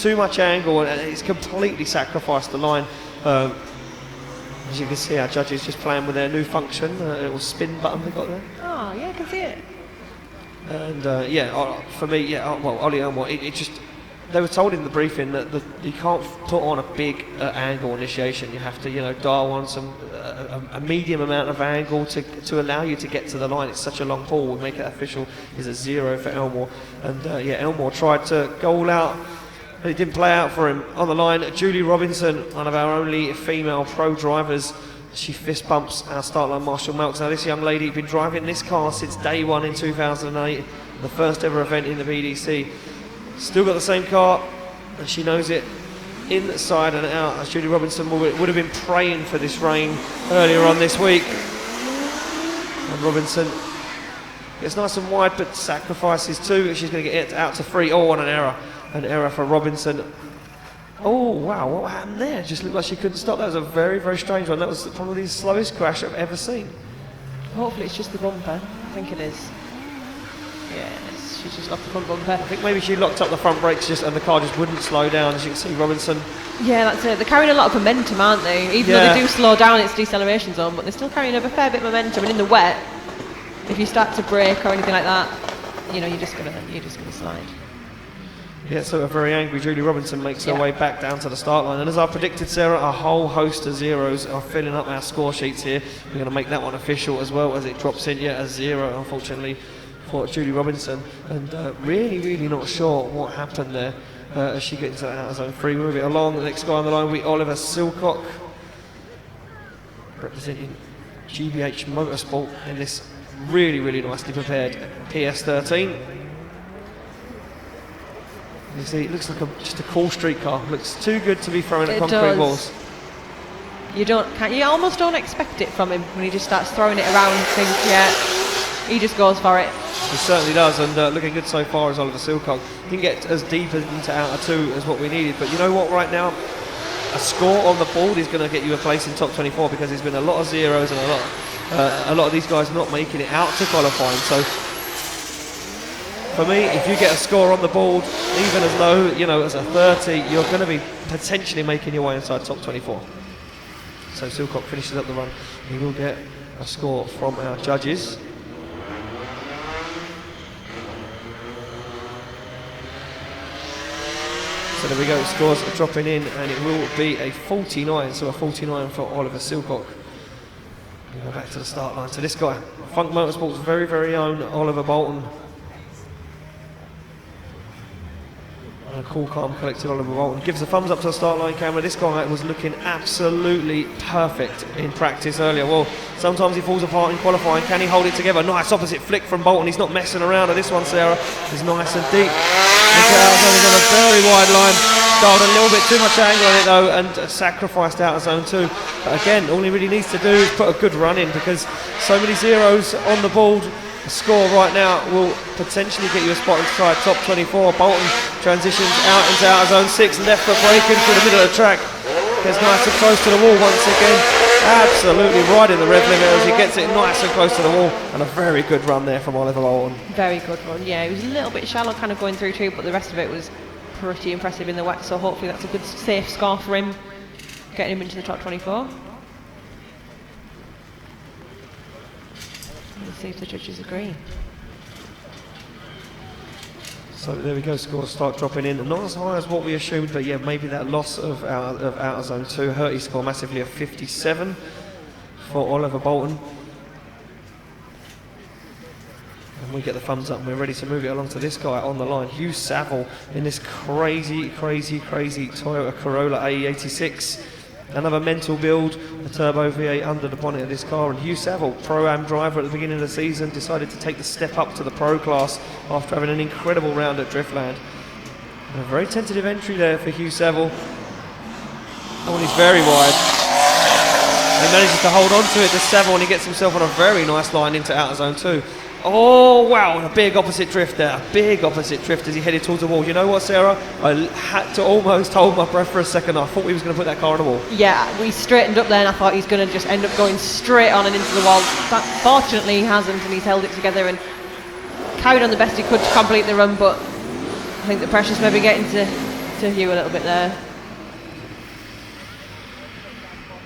too much angle, and it's completely sacrificed the line. As you can see, our judges just playing with their new function, a little spin button they got there. Oh, yeah, I can see it. And for me, Ollie Elmore, it just, they were told in the briefing that you can't put on a big angle initiation. You have to, dial on a medium amount of angle to allow you to get to the line. It's such a long pull. We'll make it official. Is a 0 for Elmore. And Elmore tried to go all out, but it didn't play out for him. On the line, Julie Robinson, one of our only female pro drivers. She fist bumps our start line Marshall Melks. Now this young lady has been driving this car since day one in 2008, the first ever event in the BDC. Still got the same car, and she knows it inside and out, as Julie Robinson would have been praying for this rain earlier on this week. And Robinson gets nice and wide, but sacrifices two. She's going to get it out to 3. Oh, and an error. An error for Robinson. Oh, wow, what happened there? Just looked like she couldn't stop. That was a very, very strange one. That was probably the slowest crash I've ever seen. Hopefully it's just the bumper. I think it is. Yes, she's just locked the front bumper. I think maybe she locked up the front brakes and the car just wouldn't slow down. As you can see, Robinson. Yeah, that's it. They're carrying a lot of momentum, aren't they? Even though they do slow down its deceleration zone, but they're still carrying a fair bit of momentum. And in the wet, if you start to brake or anything like that, you're just gonna slide. Yeah, so a very angry Julie Robinson makes her way back down to the start line. And as I predicted, Sarah, a whole host of zeros are filling up our score sheets here. We're going to make that one official as well, as it drops in yet a 0, unfortunately, for Julie Robinson. And really, really not sure what happened there as she gets out of zone 3. Move it along. The next guy on the line will be Oliver Silcock, representing GBH Motorsport in this really, really nicely prepared PS13. You see, it looks like just a cool street car. Looks too good to be thrown at concrete walls. You almost don't expect it from him when he just starts throwing it around and thinks, he just goes for it. He certainly does, and looking good so far as Oliver Silcock. Didn't get as deep into outer 2 as what we needed, but you know what, right now, a score on the board is going to get you a place in top 24, because there's been a lot of zeros and a lot of these guys not making it out to qualifying. So for me, if you get a score on the board, even as low, as a 30, you're going to be potentially making your way inside top 24. So Silcock finishes up the run. He will get a score from our judges. So there we go, scores are dropping in, and it will be a 49, so a 49 for Oliver Silcock. We go back to the start line. So this guy, Funk Motorsport's very, very own Oliver Bolton. A cool, calm, collected Oliver Bolton gives a thumbs up to the start line camera. This guy was looking absolutely perfect in practice earlier. Well, sometimes he falls apart in qualifying. Can he hold it together? Nice opposite flick from Bolton. He's not messing around. And this one, Sarah, is nice and deep. Look at outer zone. He's on a very wide line. Dialed a little bit too much angle on it though, and sacrificed outer zone 2. But again, all he really needs to do is put a good run in, because so many zeros on the board. The score right now will potentially get you a spot inside top 24. Bolton transitions out into outer zone 6, left foot braking through the middle of the track. Gets nice and close to the wall once again. Absolutely right in the rev limit as he gets it nice and close to the wall. And a very good run there from Oliver Bolton. Very good run, yeah. It was a little bit shallow kind of going through too, but the rest of it was pretty impressive in the wet. So hopefully that's a good safe score for him, getting him into the top 24. Let's see if the judges agree. So there we go, scores start dropping in. Not as high as what we assumed, but yeah, maybe that loss of outer zone 2 hurt his score massively. Of 57 for Oliver Bolton. And we get the thumbs up and we're ready to move it along to this guy on the line, Hugh Saville, in this crazy Toyota Corolla AE86. Another mental build, a turbo V8 under the bonnet of this car, and Hugh Saville, Pro-Am driver at the beginning of the season, decided to take the step up to the Pro class after having an incredible round at Driftland. And a very tentative entry there for Hugh Saville. Oh, and he's very wide. He manages to hold on to it to Saville, and he gets himself on a very nice line into outer zone 2. Oh wow, a big opposite drift there, a big opposite drift as he headed towards the wall. You know what, Sarah? I had to almost hold my breath for a second. I thought he was going to put that car on the wall. Yeah, we straightened up there and I thought he's going to just end up going straight on and into the wall. But fortunately he hasn't, and he's held it together and carried on the best he could to complete the run, but I think the pressure's maybe getting to Hugh a little bit there.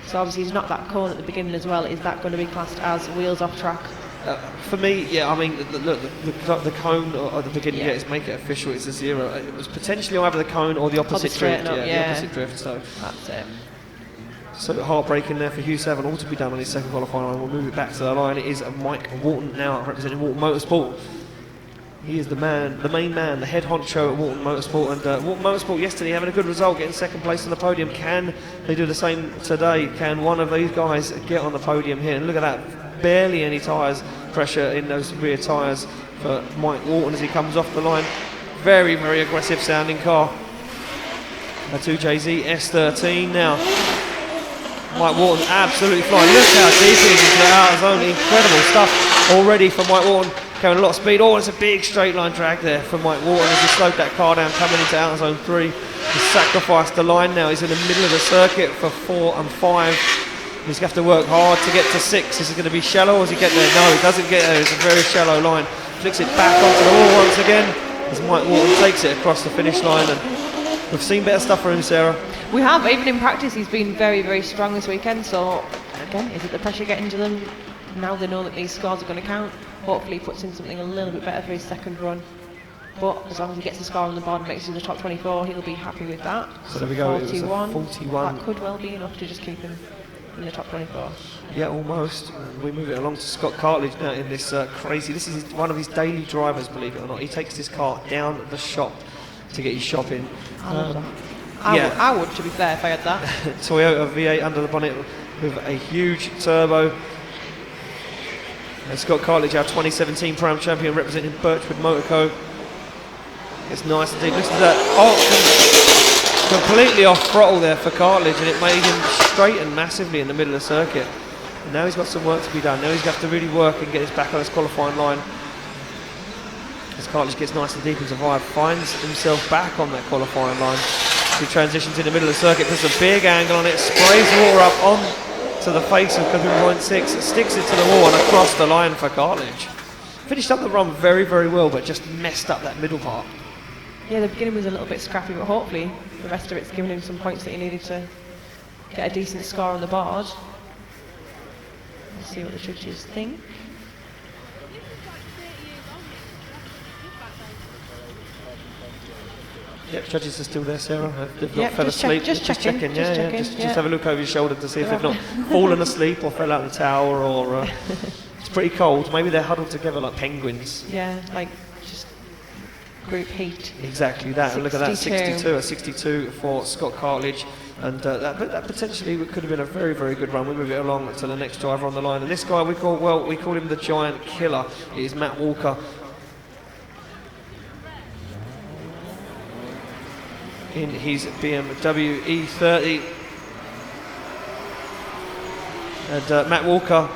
So obviously he's not that cone at the beginning as well. Is that going to be classed as wheels off track? For me, yeah, I mean, look, the cone at the beginning, yeah, is make it official, it's a 0. It was potentially either the cone or the opposite drift. Up, the opposite drift, so that's it. So heartbreaking there for Hugh Saville, all to be done on his second qualifying line. We'll move it back to the line. It is Mike Walton now representing Walton Motorsport. He is the main man, the head honcho at Walton Motorsport, and Walton Motorsport yesterday having a good result, getting second place on the podium. Can they do the same today? Can one of these guys get on the podium here? And look at that, barely any tyres pressure in those rear tyres for Mike Walton as he comes off the line. Very, very aggressive sounding car. A 2JZ S13 now. Mike Walton absolutely flying. Look how deep he is into the outer zone. Incredible stuff already from Mike Walton. Carrying a lot of speed. Oh, it's a big straight line drag there from Mike Walton as he slowed that car down coming into outer zone 3. He's sacrificed the line now. He's in the middle of the circuit for 4 and 5. He's going to have to work hard to get to 6. Is it going to be shallow or does he get there? No, he doesn't get there. It's a very shallow line. Flicks it back onto the wall once again as Mike Walton takes it across the finish line. And we've seen better stuff from him, Sarah. We have. Even in practice, he's been very, very strong this weekend. So, again, is it the pressure getting to them? Now they know that these scores are going to count. Hopefully he puts in something a little bit better for his second run. But as long as he gets the score on the board and makes it to the top 24, he'll be happy with that. So there we go. 41. It was a 41. That could well be enough to just keep him in the top 24. Yeah, almost. We move it along to Scott Cartledge now in this crazy. This is one of his daily drivers, believe it or not. He takes this car down the shop to get his shopping. I would, to be fair, if I had that. Toyota V8 under the bonnet with a huge turbo. And Scott Cartledge, our 2017 Pro-Am champion, representing Birchwood Motor Co. It's nice and deep. Listen to that. Oh, completely off throttle there for Cartledge, and it made him straighten massively in the middle of the circuit. And now he's got some work to be done. Now he's going to have to really work and get his back on his qualifying line. As Cartledge gets nice and deep into 5, finds himself back on that qualifying line. He transitions in the middle of the circuit, puts a big angle on it, sprays water up on to the face of clipping point 6, sticks it to the wall and across the line for Cartledge. Finished up the run very, very well, but just messed up that middle part. Yeah, the beginning was a little bit scrappy, but hopefully the rest of it's given him some points that he needed to get a decent score on the board. Let's see what the judges think. Yep, judges are still there, Sarah. They've not Yep, fell asleep. just checking. Just have a look over your shoulder to see if they've not fallen asleep or fell out of the tower or it's pretty cold. Maybe they're huddled together like penguins. Yeah, like just group heat. Exactly that. And look at that, 62. A 62 for Scott Cartledge. And that potentially could have been a very, very good run. We move it along to the next driver on the line. And this guy we call him the Giant Killer. It is Matt Walker. In his BMW E30. And Matt Walker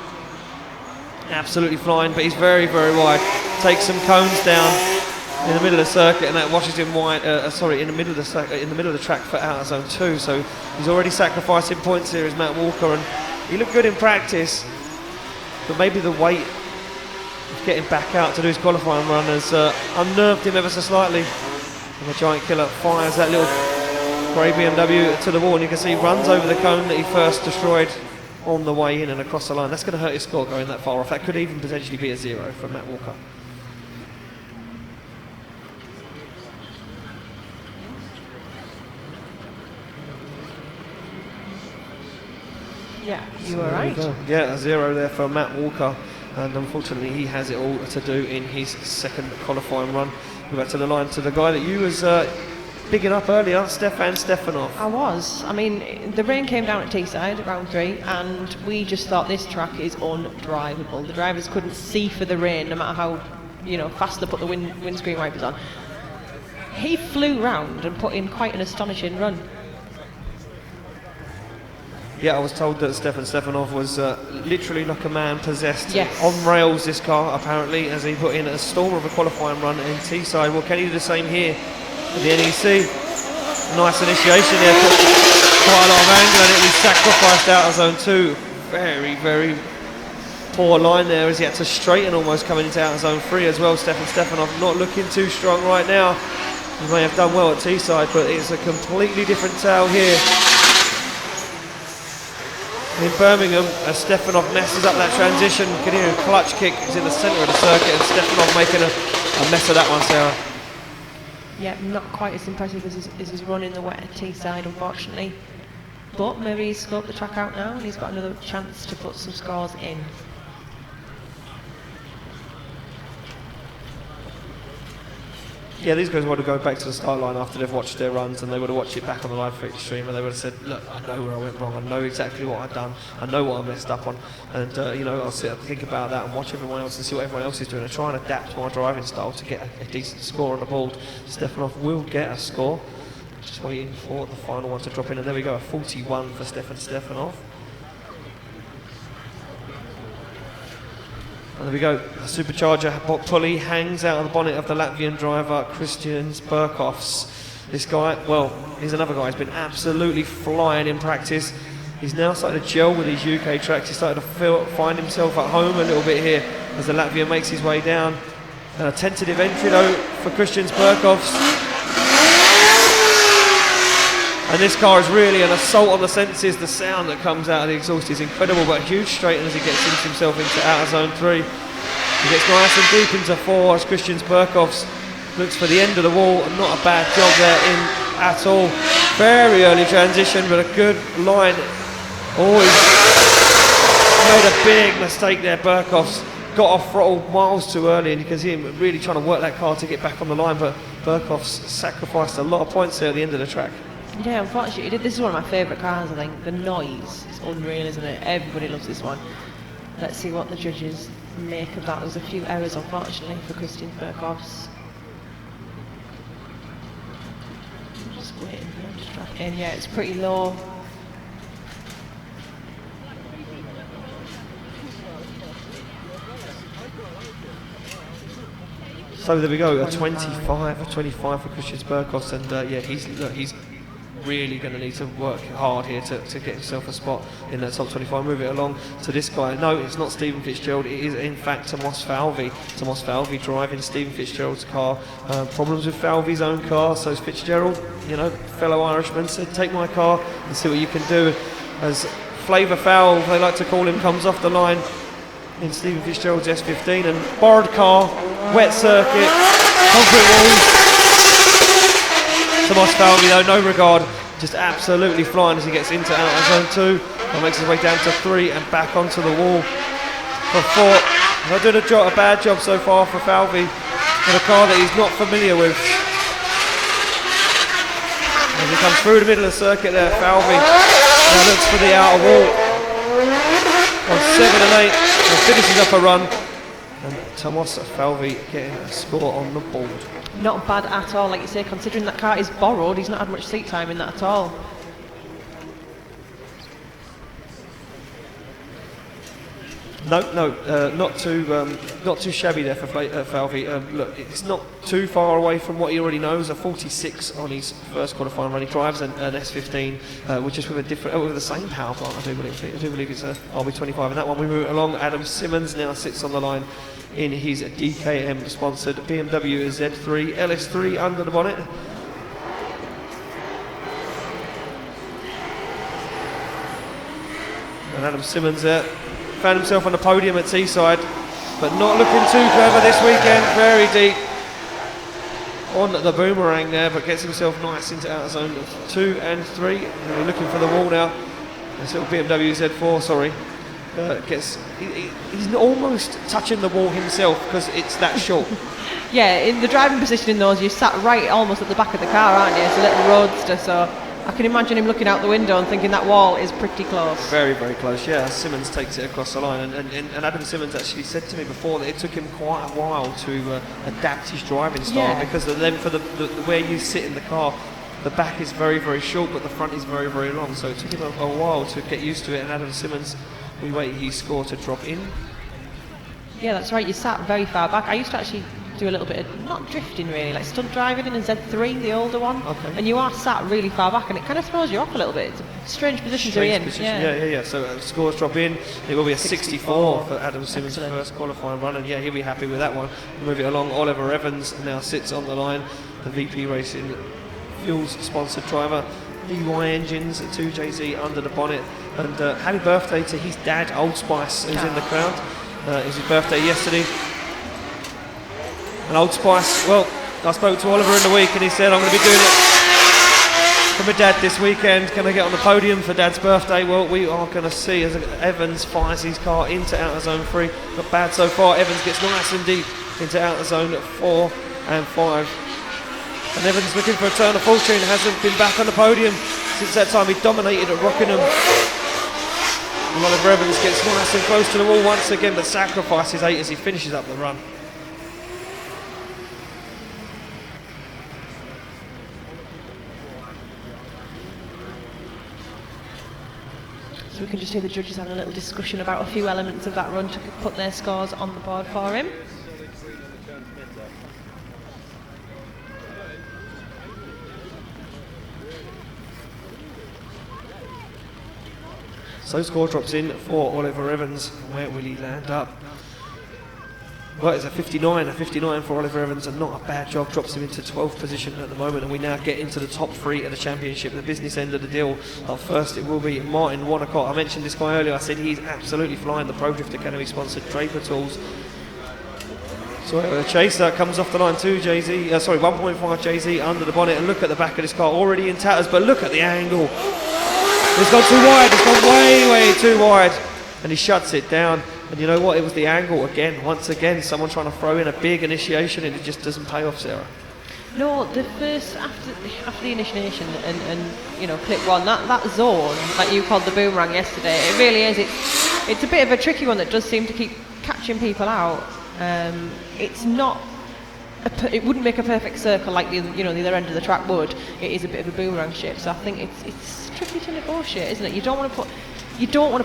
absolutely flying, but he's very, very wide. Takes some cones down in the middle of the circuit, and that washes him wide. In the middle of the track for outer zone 2. So he's already sacrificing points here as Matt Walker, and he looked good in practice, but maybe the weight of getting back out to do his qualifying run has unnerved him ever so slightly. And the Giant Killer fires that little grey BMW to the wall, and you can see he runs over the cone that he first destroyed on the way in and across the line. That's going to hurt his score going that far off. That could even potentially be a 0 for Matt Walker. Yeah, you were right. Yeah, a 0 there for Matt Walker, and unfortunately he has it all to do in his second qualifying run. Go back to the line to the guy that you was bigging up earlier, Stefan Stefanov. I was. I mean, the rain came down at Teesside, round 3, and we just thought this track is undrivable. The drivers couldn't see for the rain, no matter how, fast they put the windscreen wipers on. He flew round and put in quite an astonishing run. Yeah, I was told that Stefan Stefanov was literally like a man possessed. Yes. On rails, this car, apparently, as he put in a storm of a qualifying run in Teesside. Well, can he do the same here at the NEC? Nice initiation there, put quite a lot of angle on it. He sacrificed out of zone 2. Very, very poor line there as he had to straighten almost coming into out of zone 3 as well. Stefan Stefanov not looking too strong right now. He may have done well at Teesside, but it's a completely different tale here in Birmingham, as Stefanov messes up that transition. You can hear a clutch kick. He's in the centre of the circuit, and Stefanov making a mess of that one, Sarah. Yeah, not quite as impressive as his run in the wet at Teesside, unfortunately. But maybe he's scoped the track out now, and he's got another chance to put some scores in. Yeah, these guys would have gone back to the start line after they've watched their runs, and they would have watched it back on the live feed stream, and they would have said, look, I know where I went wrong, I know exactly what I've done, I know what I messed up on, and I'll sit and think about that and watch everyone else and see what everyone else is doing and try and adapt my driving style to get a decent score on the board. Stefanov will get a score, just waiting for the final one to drop in, and there we go, a 41 for Stefan Stefanov. And there we go, the supercharger pulley hangs out of the bonnet of the Latvian driver Kristians Burkovs. This guy, well, he's another guy who's been absolutely flying in practice. He's now started to gel with these UK tracks. He's started to find himself at home a little bit here as the Latvian makes his way down. A tentative entry though for Kristians Burkovs. And this car is really an assault on the senses. The sound that comes out of the exhaust is incredible, but a huge straighten as he gets himself into outer zone 3. He gets nice and deep into 4 as Kristians Burkovs looks for the end of the wall. Not a bad job there at all. Very early transition, but a good line. Always made a big mistake there, Burkovs. Got off throttle miles too early, and you can see him really trying to work that car to get back on the line, but Burkovs sacrificed a lot of points there at the end of the track. Yeah, unfortunately, this is one of my favourite cars, I think. The noise is unreal, isn't it? Everybody loves this one. Let's see what the judges make of that. There was a few errors, unfortunately, for Kristians Burkovs. Just waiting for him to drop in. Yeah, it's pretty low. So there we go, a 25 for Kristians Burkovs, and yeah, he's really going to need to work hard here to get himself a spot in that top 25. Move it along to this guy. No, it's not Stephen Fitzgerald, it is in fact Tomas Falvey. Tomas Falvey driving Stephen Fitzgerald's car. Problems with Falvey's own car, so Fitzgerald, fellow Irishman, said take my car and see what you can do. As Flavour Foul, they like to call him, comes off the line in Stephen Fitzgerald's S15, and borrowed car, wet circuit, concrete walls. Tomas Falvey though, no regard, just absolutely flying as he gets into out of zone 2 and makes his way down to 3 and back onto the wall for 4. They're doing a bad job so far for Falvey in a car that he's not familiar with. As he comes through the middle of the circuit there, Falvey now looks for the outer wall on 7 and 8 and finishes up a run. And Tomas Falvey getting a score on the board. Not bad at all, like you say, considering that car is borrowed, he's not had much seat time in that at all. No, not too shabby there for Falvey. Look, it's not too far away from what he already knows. A 46 on his first qualifying run. He drives an S15, which is with the same power plant. I do believe it's a RB25. And that one we move along. Adam Simmons now sits on the line in his DKM sponsored BMW Z3 LS3 under the bonnet. And Adam Simmons found himself on the podium at Teesside, but not looking too clever this weekend. Very deep on the boomerang there, but gets himself nice into outer zone 2 and 3. And we're looking for the wall now. This little BMW Z4, sorry. he's almost touching the wall himself because it's that short. Yeah, in the driving position in those, you sat right almost at the back of the car, aren't you? It's a little roadster, so I can imagine him looking out the window and thinking that wall is pretty close. Very, very close, yeah. Simmons takes it across the line, and Adam Simmons actually said to me before that it took him quite a while to adapt his driving style, because the length of the where you sit in the car, the back is very, very short, but the front is very, very long, so it took him a while to get used to it, and Adam Simmons, we wait his score to drop in. Yeah, that's right, you sat very far back. I used to actually do a little bit of, not drifting really, like stunt driving in a Z3, the older one. Okay. And you are sat really far back and it kind of throws you off a little bit. It's a strange position to be in. Yeah. So scores drop in. It will be a 64 for Adam Simmons' first qualifying run, and yeah, he'll be happy with that one. Move it along. Oliver Evans now sits on the line. The VP Racing Fuels sponsored driver. DY Engines, 2JZ under the bonnet. And happy birthday to his dad, Old Spice, who's in the crowd. It was his birthday yesterday. And Old Spice, well, I spoke to Oliver in the week and he said, I'm going to be doing it for my dad this weekend. Can I get on the podium for Dad's birthday? Well, we are going to see as Evans fires his car into outer zone 3. Not bad so far. Evans gets nice and deep into outer zone 4 and 5. And Evans looking for a turn of fortune, hasn't been back on the podium since that time. He dominated at Rockingham. And Oliver Evans gets nice and close to the wall once again, but sacrifices 8 as he finishes up the run. So we can just hear the judges having a little discussion about a few elements of that run to put their scores on the board for him. So score drops in for Oliver Evans. Where will he land up? Well, it's a 59 for Oliver Evans, and not a bad job. Drops him into 12th position at the moment, and we now get into the top 3 of the championship, the business end of the deal. Up first it will be Martin Wanacott. I mentioned this guy earlier. I said he's absolutely flying. The Pro Drift Academy sponsored Draper Tools. So the chaser comes off the line, 1.5 JZ under the bonnet, and look at the back of this car, already in tatters, but look at the angle. It's gone too wide, it's gone way too wide, and he shuts it down. And you know what, it was the angle again, once again, someone trying to throw in a big initiation and it just doesn't pay off, Sarah. No, the first, after the initiation and you know, clip 1, that zone, like you called the boomerang yesterday, it really is, it's a bit of a tricky one that does seem to keep catching people out. It's not, it wouldn't make a perfect circle like the other end of the track would. It is a bit of a boomerang shape, so I think it's tricky to negotiate, isn't it? You don't want to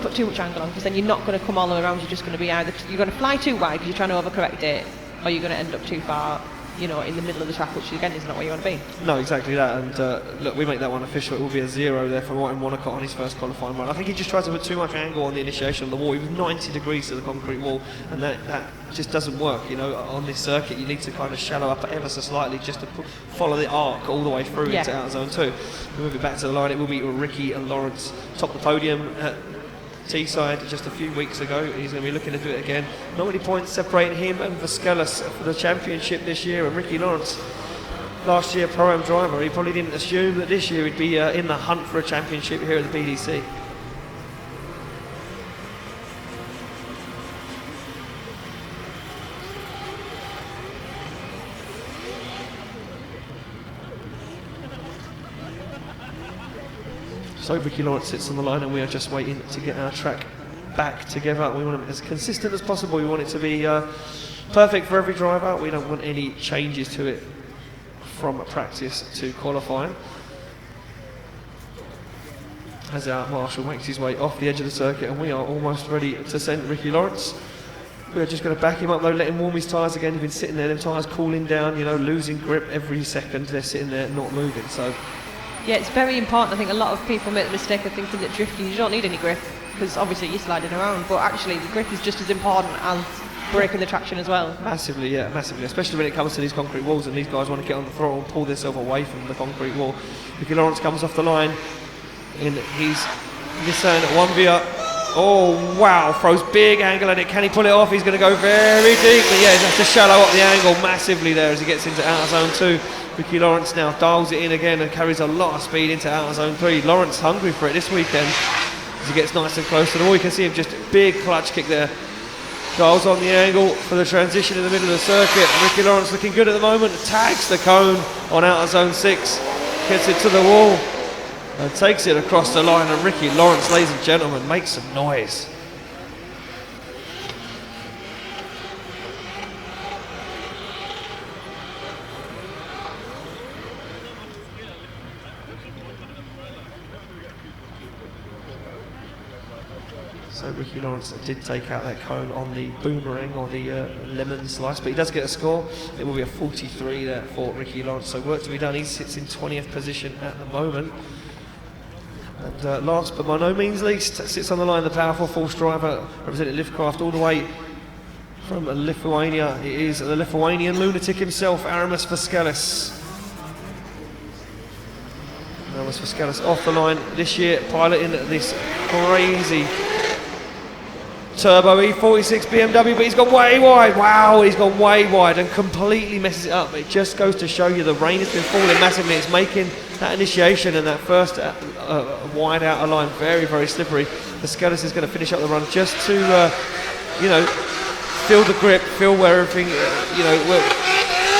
put too much angle on, because then you're not going to come all the way around. You're just going to be you're going to fly too wide because you're trying to overcorrect it, or you're going to end up too far, in the middle of the track, which again is not where you want to be. No, exactly that. And look, we make that one official. It will be a 0 there for Martin Wanacott on his first qualifying run. I think he just tried to put too much angle on the initiation of the wall. He was 90 degrees to the concrete wall, and that just doesn't work. On this circuit, you need to kind of shallow up ever so slightly just to follow the arc all the way through into outer zone 2. We move it back to the line. It will be Ricky and Lawrence top the podium at Teesside just a few weeks ago. He's going to be looking to do it again. Not many points separating him and Vasquez for the championship this year, and Ricky Lawrence, last year Pro-Am driver, he probably didn't assume that this year he'd be in the hunt for a championship here at the BDC. So Ricky Lawrence sits on the line, and we are just waiting to get our track back together. We want it as consistent as possible. We want it to be perfect for every driver. We don't want any changes to it from practice to qualifying. As our marshal makes his way off the edge of the circuit, and we are almost ready to send Ricky Lawrence. We're just going to back him up though, let him warm his tyres again. He's been sitting there, them tyres cooling down, losing grip every second. They're sitting there not moving. So yeah, it's very important. I think a lot of people make the mistake of thinking that drifting, you don't need any grip, because obviously you're sliding around, but actually the grip is just as important as braking the traction as well. Massively, yeah, massively, especially when it comes to these concrete walls, and these guys want to get on the throttle and pull themselves away from the concrete wall. Ricky Lawrence comes off the line in his Nissan 1VR. Oh wow, throws big angle at it. Can he pull it off? He's going to go very deep, but yeah, he has to shallow up the angle massively there as he gets into outer zone 2. Ricky Lawrence now dials it in again and carries a lot of speed into outer zone 3. Lawrence hungry for it this weekend. as he gets nice and close to the wall. You can see him just big clutch kick there. Giles on the angle for the transition in the middle of the circuit. Ricky Lawrence looking good at the moment. Tags the cone on outer zone 6. Gets it to the wall and takes it across the line. And Ricky Lawrence, ladies and gentlemen, makes some noise. So Ricky Lawrence did take out that cone on the boomerang or the lemon slice, but he does get a score. It will be a 43 there for Ricky Lawrence. So work to be done. He sits in 20th position at the moment. And last but by no means least, sits on the line the powerful force driver representing Liftcraft all the way from Lithuania. It is the Lithuanian lunatic himself, Aramis Vaskelis. Aramis Vaskelis off the line this year, piloting this crazy turbo E46 BMW, but he's gone way wide. Wow, he's gone way wide and completely messes it up. It just goes to show you the rain has been falling massively. It's making that initiation and that first wide outer line very, very slippery. The Vaskelis is going to finish up the run just to, feel the grip, feel where everything,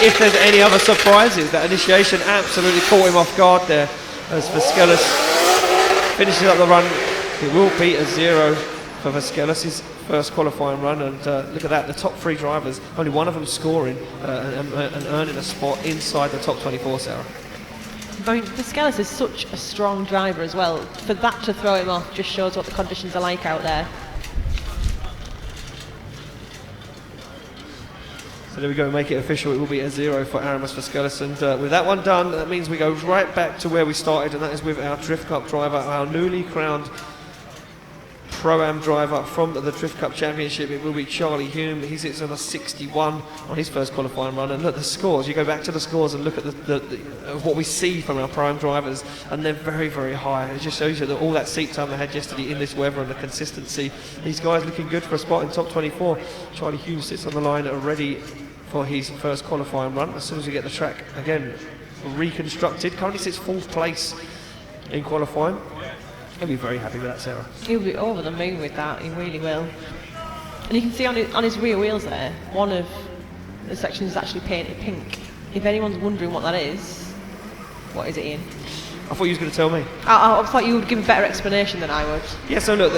if there's any other surprises. That initiation absolutely caught him off guard there as Vaskelis finishes up the run. It will be a 0 for Vaskelis' first qualifying run, and look at that, the top 3 drivers, only one of them scoring and earning a spot inside the top 24, Sarah. I mean, Vaskelis is such a strong driver as well. For that to throw him off just shows what the conditions are like out there. So there we go, make it official. It will be a 0 for Aramis Vaskelis, and with that one done, that means we go right back to where we started, and that is with our Drift Cup driver, our newly crowned Pro-Am driver from the Drift Cup Championship. It will be Charlie Hume. He sits on a 61 on his first qualifying run. And look, the scores, you go back to the scores and look at what we see from our Pro-Am drivers, and they're very, very high. It just shows you that all that seat time they had yesterday in this weather and the consistency. These guys looking good for a spot in top 24. Charlie Hume sits on the line ready for his first qualifying run. As soon as we get the track again reconstructed, currently sits 4th place in qualifying. He'll be very happy with that, Sarah. He'll be over the moon with that, he really will. And you can see on his rear wheels there, one of the sections is actually painted pink. If anyone's wondering what that is, what is it, Ian? I thought you was going to tell me. I thought you would give a better explanation than I would. Yeah, so look,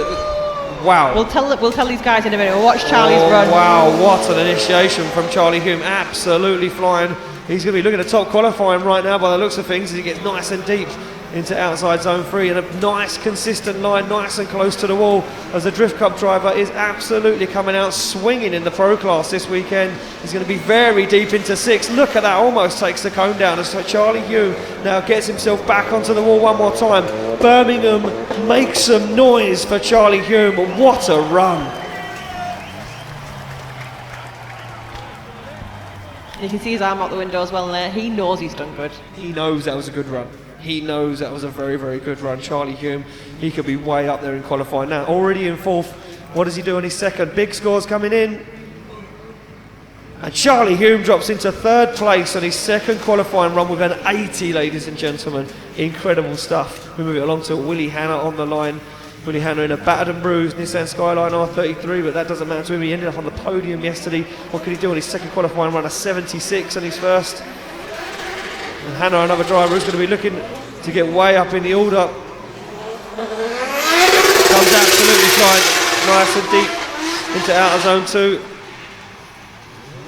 wow. We'll tell these guys in a minute. We'll watch Charlie's run. Wow, what an initiation from Charlie Hume. Absolutely flying. He's going to be looking at top qualifying right now by the looks of things as he gets nice and deep into outside zone 3, and a nice consistent line, nice and close to the wall, as the Drift Cup driver is absolutely coming out swinging in the Pro class this weekend. He's going to be very deep into 6. Look at that, almost takes the cone down as Charlie Hume now gets himself back onto the wall one more time. Birmingham makes some noise for Charlie Hume. What a run. You can see his arm out the window as well there. He knows he's done good. He knows that was a good run. He knows that was a very, very good run. Charlie Hume, he could be way up there in qualifying now. Already in 4th. What does he do on his second? Big scores coming in. And Charlie Hume drops into 3rd place on his second qualifying run with an 80, ladies and gentlemen. Incredible stuff. We move it along to Willie Hanna on the line. Willie Hanna in a battered and bruised Nissan Skyline R33, but that doesn't matter to him. He ended up on the podium yesterday. What could he do on his second qualifying run? A 76 on his first. And Hanna, another driver who's going to be looking to get way up in the order. Comes absolutely flying, nice and deep into outer zone 2.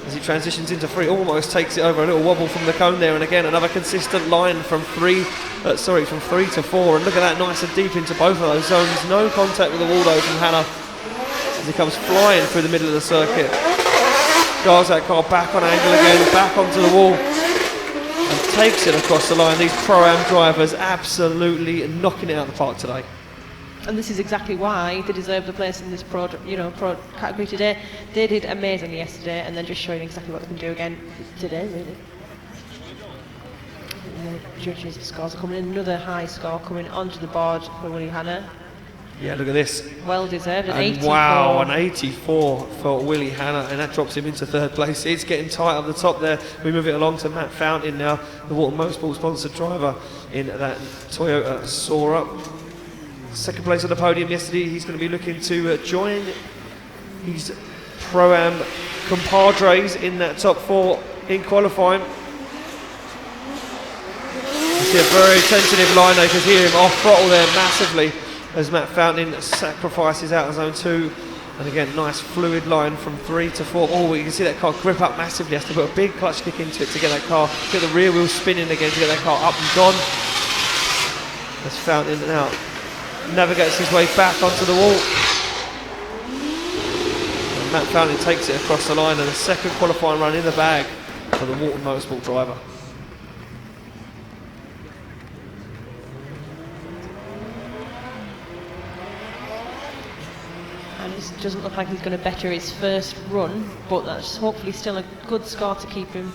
As he transitions into 3, almost takes it over, a little wobble from the cone there, and again another consistent line from 3 to 4. And look at that, nice and deep into both of those zones. No contact with the wall though from Hanna as he comes flying through the middle of the circuit. Dials that car back on angle again, back onto the wall, and takes it across the line. These Pro-Am drivers absolutely knocking it out of the park today. And this is exactly why they deserve the place in this pro category today. They did amazingly yesterday, and they're just showing exactly what they can do again today, really. And the judges' scores are coming in. Another high score coming onto the board for Willie Hanna. Yeah, look at this. Well deserved, an and 84. Wow, an 84 for Willie Hanna, and that drops him into 3rd place. It's getting tight up the top there. We move it along to Matt Fountain now, the Water Motorsport sponsored driver in that Toyota Sora. second place on the podium yesterday. He's going to be looking to join his Pro-Am compadres in that top 4 in qualifying. You see a very tentative line, though. You can hear him off throttle there massively as Matt Fountain sacrifices out of zone 2. And again, nice fluid line from 3 to 4. Oh, you can see that car grip up massively. Has to put a big clutch kick into it to get that car, get the rear wheel spinning again to get that car up and gone. As Fountain now navigates his way back onto the wall. And Matt Fountain takes it across the line, and a second qualifying run in the bag for the Walton Motorsport driver. And it doesn't look like he's going to better his first run, but that's hopefully still a good score to keep him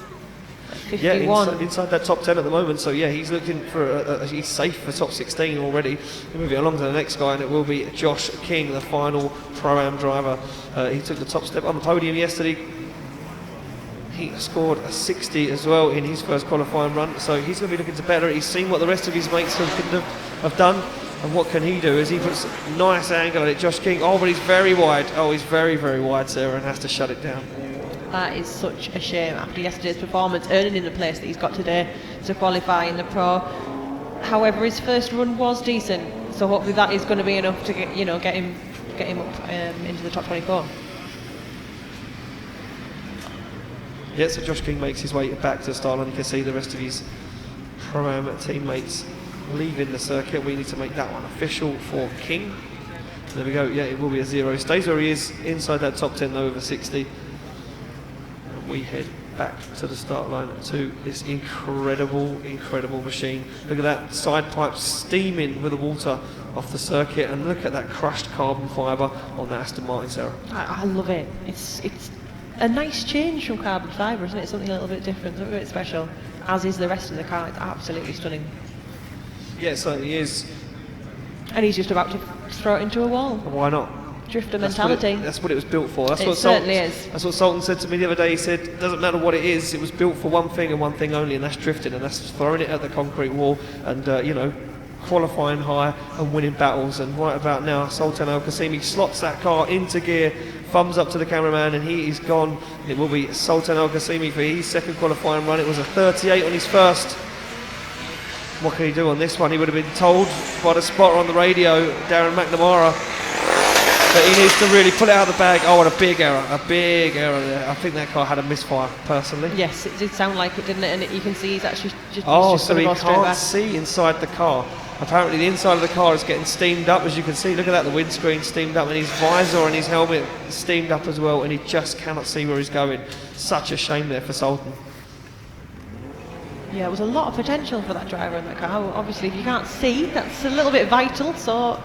at 51. Yeah, inside that top 10 at the moment, so yeah, he's looking for, he's safe for top 16 already. We'll move it along to the next guy, and it will be Josh King, the final Pro-Am driver. He took the top step on the podium yesterday. He scored a 60 as well in his first qualifying run, so he's going to be looking to better. He's seen what the rest of his mates have done. And what can he do as he puts a nice angle at it. Josh King, oh, but he's very wide. Oh, he's very, very wide, Sarah, and has to shut it down. That is such a shame after yesterday's performance, earning in the place that he's got today to qualify in the Pro. However, his first run was decent, so hopefully that is going to be enough to get him up into the top 24. Yeah, so Josh King makes his way back to the start line. You can see the rest of his Pro-Am teammates leaving the circuit. We need to make that one official for King. There we go. Yeah, it will be a 0. Stays where he is inside that top 10 though, over 60. And we head back to the start line to this incredible machine. Look at that side pipe steaming with the water off the circuit, and look at that crushed carbon fibre on the Aston Martin, Sarah. I love it. It's a nice change from carbon fibre, isn't it? Something a little bit different, something a bit special. As is the rest of the car. It's absolutely stunning. Yeah, it certainly is. And he's just about to throw it into a wall. Why not? Drifter mentality. That's what it was built for. It certainly is. That's what Sultan said to me the other day. He said, it doesn't matter what it is, it was built for one thing and one thing only, and that's drifting, and that's throwing it at the concrete wall and, qualifying high and winning battles. And right about now, Sultan Al-Qasimi slots that car into gear, thumbs up to the cameraman, and he is gone. It will be Sultan Al-Qasimi for his second qualifying run. It was a 38 on his first. What can he do on this one? He would have been told by the spotter on the radio, Darren McNamara, that he needs to really pull it out of the bag. Oh, what a big error there. I think that car had a misfire, personally. Yes, it did sound like it, didn't it? And you can see he's actually just so he can't see inside the car. Apparently the inside of the car is getting steamed up, as you can see. Look at that, the windscreen steamed up, and his visor and his helmet steamed up as well, and he just cannot see where he's going. Such a shame there for Sultan. Yeah, it was a lot of potential for that driver in that car. Obviously, if you can't see, that's a little bit vital, so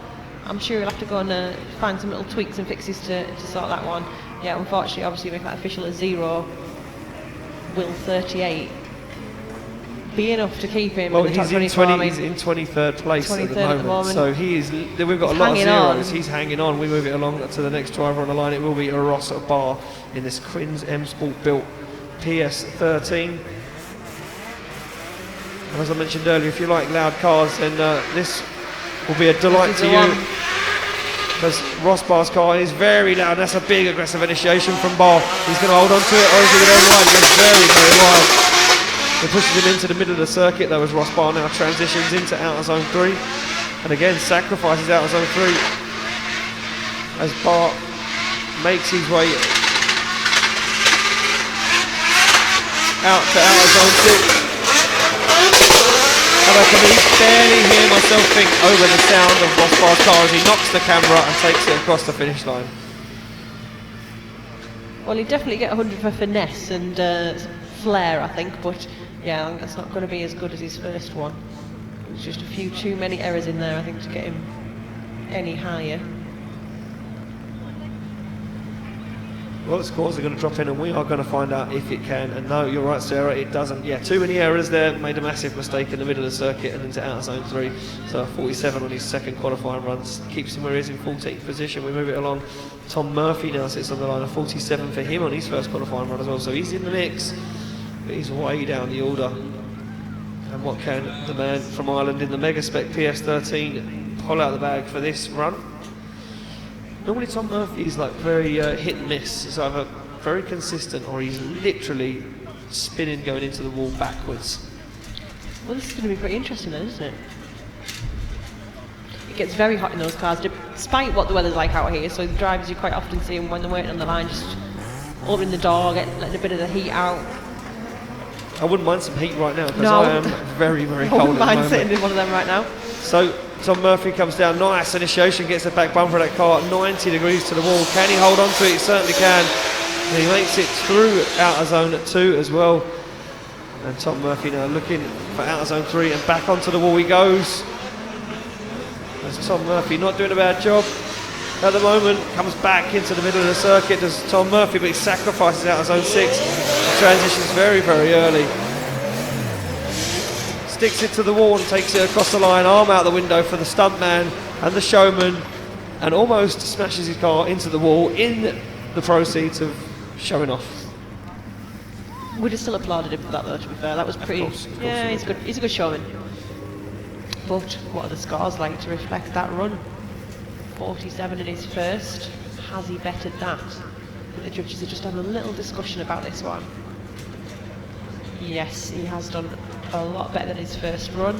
I'm sure he'll have to go and find some little tweaks and fixes to sort that one. Yeah, unfortunately, obviously, make that official at 0. Will 38 be enough to keep him in the top 24? He's in 23rd place 23rd at the moment. So we've got a lot of zeros. He's hanging on. We move it along to the next driver on the line. It will be Ross Barr in this Quins M Sport built PS13. And as I mentioned earlier, if you like loud cars, then this will be a delight to you. Because Ross Barr's car is very loud. That's a big aggressive initiation from Barr. He's going to hold on to it, or is he going to go wide? He goes very, very wide. It pushes him into the middle of the circuit, though, as Ross Barr now transitions into outer zone 3. And again, sacrifices outer zone 3 as Barr makes his way out to outer zone 6. And I can barely hear myself think over the sound of Ross Barr's car as he knocks the camera and takes it across the finish line. Well, he'd definitely get 100 for finesse and flair, I think, but yeah, that's not going to be as good as his first one. There's just a few too many errors in there, I think, to get him any higher. Well, the scores are going to drop in, and we are going to find out if it can. And no, you're right, Sarah, it doesn't. Yeah, too many errors there. Made a massive mistake in the middle of the circuit and into outer zone 3. So 47 on his second qualifying runs keeps him where he is in 14th position. We move it along. Tom Murphy now sits on the line, a 47 for him on his first qualifying run as well. So he's in the mix, but he's way down the order. And what can the man from Ireland in the Mega Spec PS13 pull out the bag for this run. Normally Tom Murphy is like very hit and miss. It's either very consistent or he's literally spinning going into the wall backwards. Well, this is going to be pretty interesting then, isn't it? It gets very hot in those cars, despite what the weather's like out here. So the drivers, you quite often see them when they're waiting on the line, just opening the door, letting a bit of the heat out. I wouldn't mind some heat right now because No. I am very, very I cold wouldn't at the mind moment. sitting in one of them right now. So Tom Murphy comes down, nice initiation, gets the back bumper of that car, 90 degrees to the wall. Can he hold on to it? He certainly can. And he makes it through outer zone at 2 as well. And Tom Murphy now looking for outer zone 3 and back onto the wall he goes. As Tom Murphy not doing a bad job at the moment, comes back into the middle of the circuit, does Tom Murphy, but he sacrifices outer zone 6. The transitions very, very early. Sticks it to the wall and takes it across the line, arm out the window for the stuntman and the showman, and almost smashes his car into the wall in the proceeds of showing off. We'd have still applauded him for that though, to be fair. That was pretty... Of course yeah, we he's a good showman. But what are the scores like to reflect that run? 47 in his first. Has he bettered that? The judges are just having a little discussion about this one. Yes, he has done a lot better than his first run.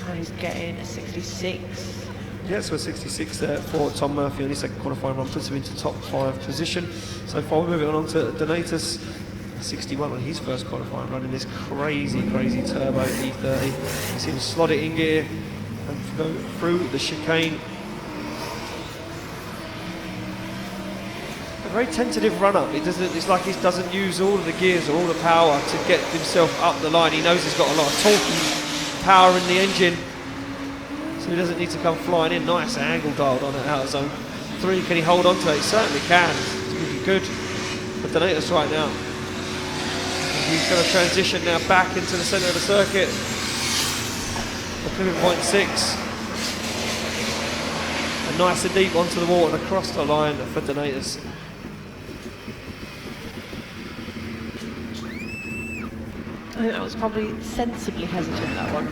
And he's getting a 66. Yeah, so a 66 there for Tom Murphy on his second qualifying run, puts him into top 5 position. So far we're moving on to Donatus, 61 on his first qualifying run in this crazy, crazy turbo E30. You see him slot it in gear and go through the chicane. A very tentative run up. It's like he doesn't use all of the gears or all the power to get himself up the line. He knows he's got a lot of torque and power in the engine, so he doesn't need to come flying in. Nice angle dialed on it out of zone 3. Can he hold on to it? He certainly can. It's going to be good for Donatus right now. He's going to transition now back into the centre of the circuit. The pivot point 6. And nice and deep onto the wall and across the line for Donatus. I think that was probably sensibly hesitant, that one.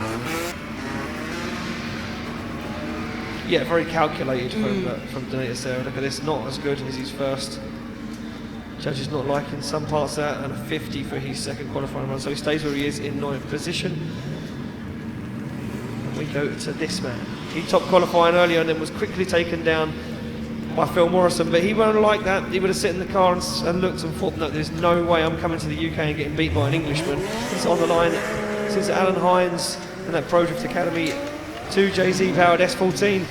Yeah, very calculated from Donatus there. Look at this, not as good as his first. Judges not liking some parts of that, and a 50 for his second qualifying run, so he stays where he is in 9th position. And we go to this man. He top qualifying earlier and then was quickly taken down by Phil Morrison, but he won't like that. He would have sat in the car and looked and thought, no, there's no way I'm coming to the UK and getting beat by an Englishman. He's on the line since Alan Hines and that Pro Drift Academy 2 JZ powered S14.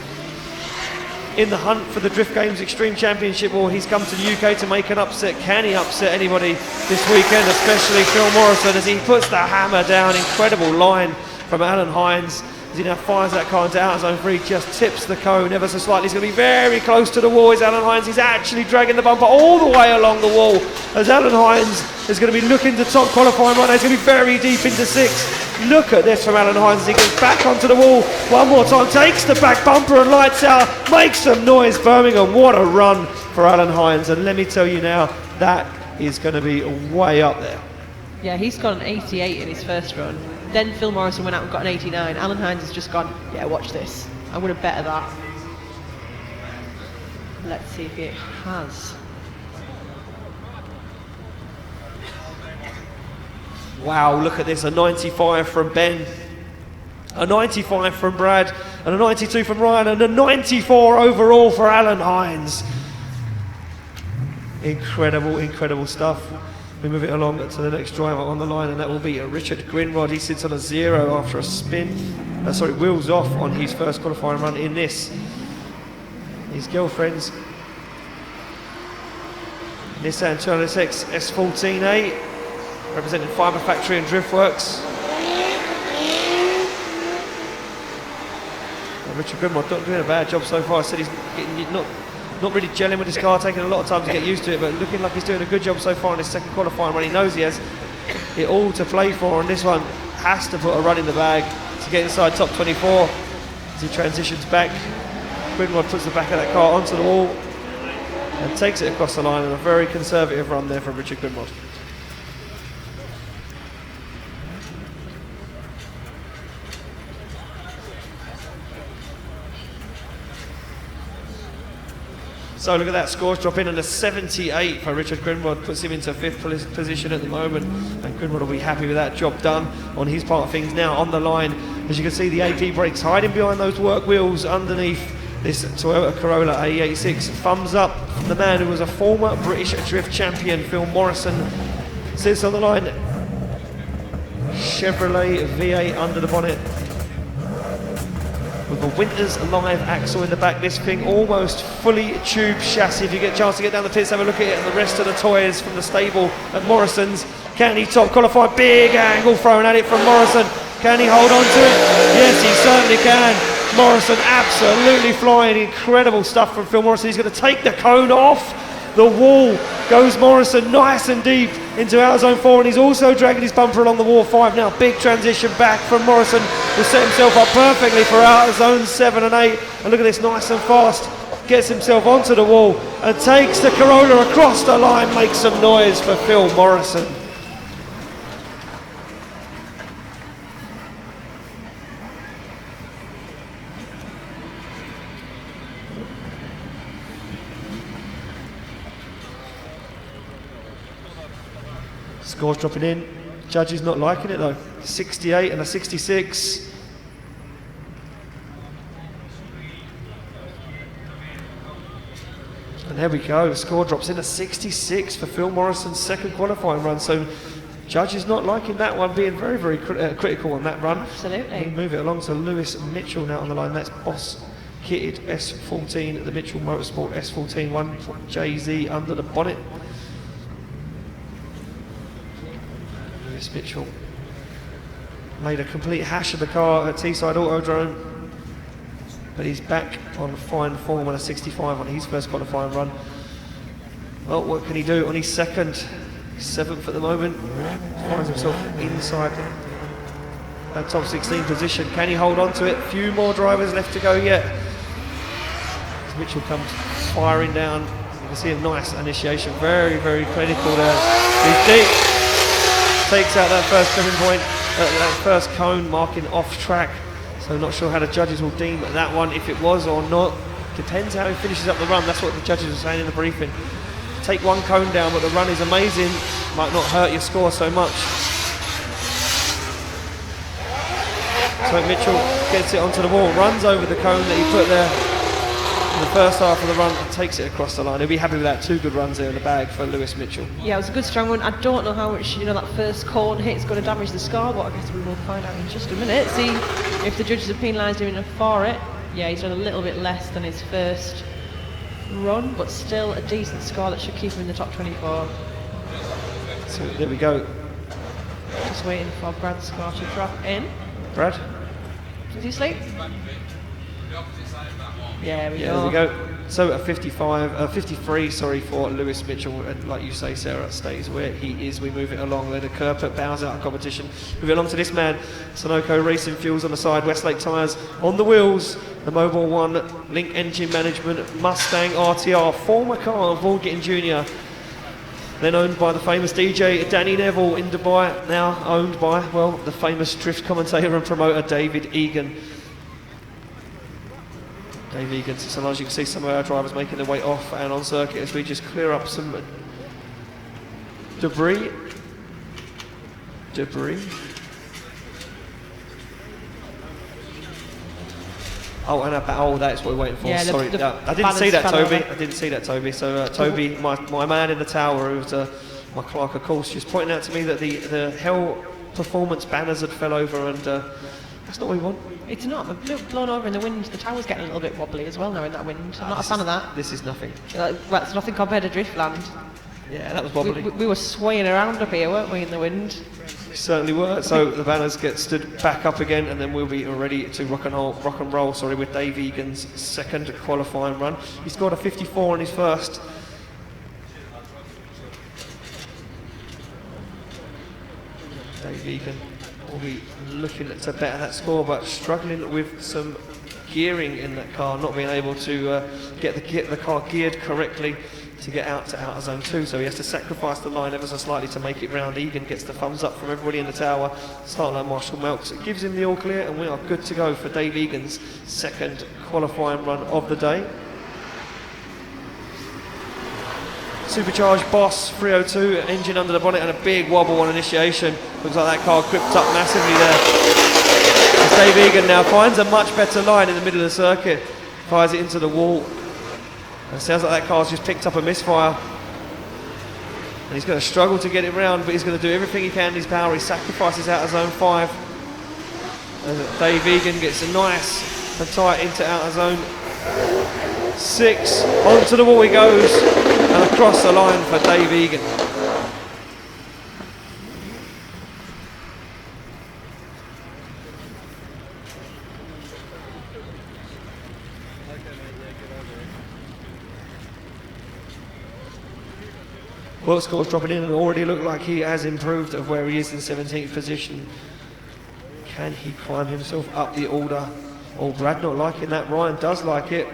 In the hunt for the Drift Games Extreme Championship, or he's come to the UK to make an upset. Can he upset anybody this weekend, especially Phil Morrison, as he puts the hammer down? Incredible line from Alan Hines as he now fires that car into outer zone 3, just tips the cone ever so slightly. He's going to be very close to the wall. Is Alan Hines? He's actually dragging the bumper all the way along the wall, as Alan Hines is going to be looking to top qualifying right now. He's going to be very deep into 6. Look at this from Alan Hines as he goes back onto the wall one more time, takes the back bumper and lights out, makes some noise. Birmingham, what a run for Alan Hines, and let me tell you now, that is going to be way up there. Yeah, he's got an 88 in his first run. Then Phil Morrison went out and got an 89. Alan Hines has just gone, yeah, watch this. I'm going to better that. Let's see if it has. Wow, look at this, a 95 from Ben, a 95 from Brad, and a 92 from Ryan, and a 94 overall for Alan Hines. Incredible, incredible stuff. We move it along to the next driver on the line, and that will be Richard Grinrod. He sits on a 0 after a spin, wheels off on his first qualifying run in this. His girlfriend's Nissan 200SX S14A, representing Fibre Factory and Driftworks. Richard Grimrod not doing a bad job so far. I said he's getting, not really gelling with his car, taking a lot of time to get used to it, but looking like he's doing a good job so far in his second qualifying run. He knows he has it all to play for, and this one has to put a run in the bag to get inside top 24 as he transitions back. Grimrod puts the back of that car onto the wall and takes it across the line, and a very conservative run there from Richard Grimrod. So look at that, scores drop in, and a 78 for Richard Grimrod puts him into 5th position at the moment, and Grimrod will be happy with that job done on his part of things. Now on the line, as you can see, the AP brakes hiding behind those work wheels underneath this Toyota Corolla AE86. Thumbs up from the man who was a former British drift champion, Phil Morrison, sits on the line. Chevrolet V8 under the bonnet, with a Winters Live axle in the back. This thing almost fully tube chassis. If you get a chance to get down the pits, have a look at it, and the rest of the toys from the stable at Morrison's. Can he top qualify? Big angle thrown at it from Morrison. Can he hold on to it? Yes, he certainly can. Morrison absolutely flying. Incredible stuff from Phil Morrison. He's going to take the cone off the wall. Goes Morrison nice and deep into outer zone 4, and he's also dragging his bumper along the wall 5 now. Big transition back from Morrison. Will set himself up perfectly for outer zone 7 and 8. And look at this, nice and fast. Gets himself onto the wall and takes the Corolla across the line. Makes some noise for Phil Morrison. Scores dropping in. Judges not liking it though. 68 and a 66. And there we go. The score drops in a 66 for Phil Morrison's second qualifying run. So judges not liking that one, being very, very critical on that run. Absolutely. We move it along to Lewis Mitchell now on the line. That's Boss kitted S14, the Mitchell Motorsport S14 one. JZ under the bonnet. Mitchell made a complete hash of the car at Teesside Autodrome, but he's back on fine form on a 65 on his first qualifying run. Well, what can he do on his second? He's 7th at the moment, finds himself inside that top 16 position. Can he hold on to it? Few more drivers left to go yet. As Mitchell comes firing down, you can see a nice initiation, very, very critical there. He's deep. Takes out that first trimming point, that first cone, marking off track. So not sure how the judges will deem that one, if it was or not. Depends how he finishes up the run. That's what the judges are saying in the briefing. Take one cone down, but the run is amazing. Might not hurt your score so much. So Mitchell gets it onto the wall, runs over the cone that he put there in the first half of the run, and takes it across the line. He'll be happy with that. 2 good runs there in the bag for Lewis Mitchell. Yeah, it was a good strong one. I don't know how much that first cone hit is going to damage the score, but I guess we will find out in just a minute. See if the judges have penalised him enough for it. Yeah, he's done a little bit less than his first run, but still a decent score that should keep him in the top 24. So there we go. Just waiting for Brad's score to drop in. Brad? Is he asleep? Yeah, there we go. So a 53, for Lewis Mitchell, and like you say, Sarah, stays where he is. We move it along. Leonard Kerper bows out of competition. Move it along to this man, Sunoco Racing Fuels on the side, Westlake tyres on the wheels, the Mobile One Link Engine Management Mustang RTR, former car of Vaughan Jr., then owned by the famous DJ Danny Neville in Dubai, now owned by, well, the famous drift commentator and promoter David Egan. Dave Egan, so as you can see some of our drivers making their way off and on circuit as we just clear up some debris. Oh, and that's what we're waiting for. Yeah, sorry, I didn't see that, Toby. So Toby, my man in the tower, who's my clerk of course, just pointing out to me that the Hell Performance banners had fell over, and that's not what we want. It's not. They've blown over in the wind. The tower's getting a little bit wobbly as well now in that wind. I'm not a fan of that. This is nothing. Well, it's nothing compared to Driftland. Yeah, that was wobbly. We were swaying around up here, weren't we, in the wind? We certainly were. So the banners get stood back up again, and then we'll be ready to rock and roll. With Dave Egan's second qualifying run. He scored a 54 on his first. Dave Egan will be looking to better that score, but struggling with some gearing in that car, not being able to get the car geared correctly to get out to outer zone 2, so he has to sacrifice the line ever so slightly to make it round. Egan gets the thumbs up from everybody in the tower. Start line Marshall Melks, it gives him the all clear, and we are good to go for Dave Egan's second qualifying run of the day. supercharged Boss 302 engine under the bonnet and a big wobble on initiation. Looks like that car gripped up massively there. As Dave Egan now finds a much better line in the middle of the circuit, fires it into the wall. And it sounds like that car's just picked up a misfire. And he's going to struggle to get it round, but he's going to do everything he can in his power. He sacrifices out of zone 5. And Dave Egan gets a nice and tight into outer zone 6. Onto the wall he goes, and across the line for Dave Egan. World scores dropping in and already look like he has improved of where he is in 17th position. Can he climb himself up the order? Oh, Brad not liking that. Ryan does like it.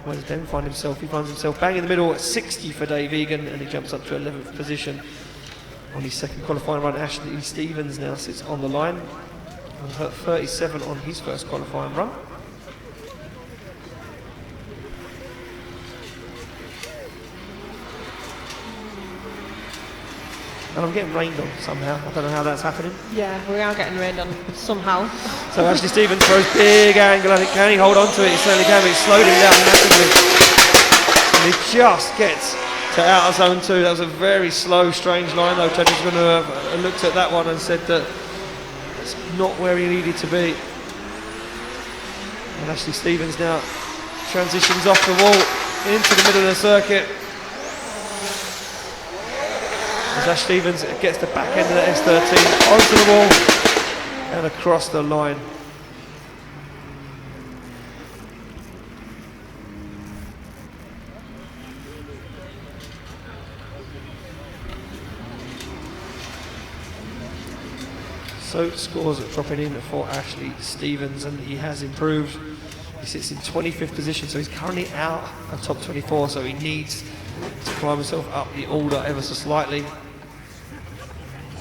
Where does Ben find himself? He finds himself bang in the middle at 60 for Dave Egan, and he jumps up to 11th position. On his second qualifying run, Ashley Stevens now sits on the line. And 37 on his first qualifying run. And I'm getting rained on somehow. I don't know how that's happening. Yeah, we are getting rained on somehow. So Ashley Stevens throws big angle. I think, can he hold on to it? He certainly can, but he's slowed him down massively. And he just gets to outer zone 2. That was a very slow, strange line though. Teddy's going to have looked at that one and said that it's not where he needed to be. And Ashley Stevens now transitions off the wall into the middle of the circuit. As Ash Stevens gets the back end of the S13 onto the wall and across the line. So scores are dropping in for Ashley Stevens, and he has improved. He sits in 25th position, so he's currently out of top 24, so he needs to climb himself up the order ever so slightly.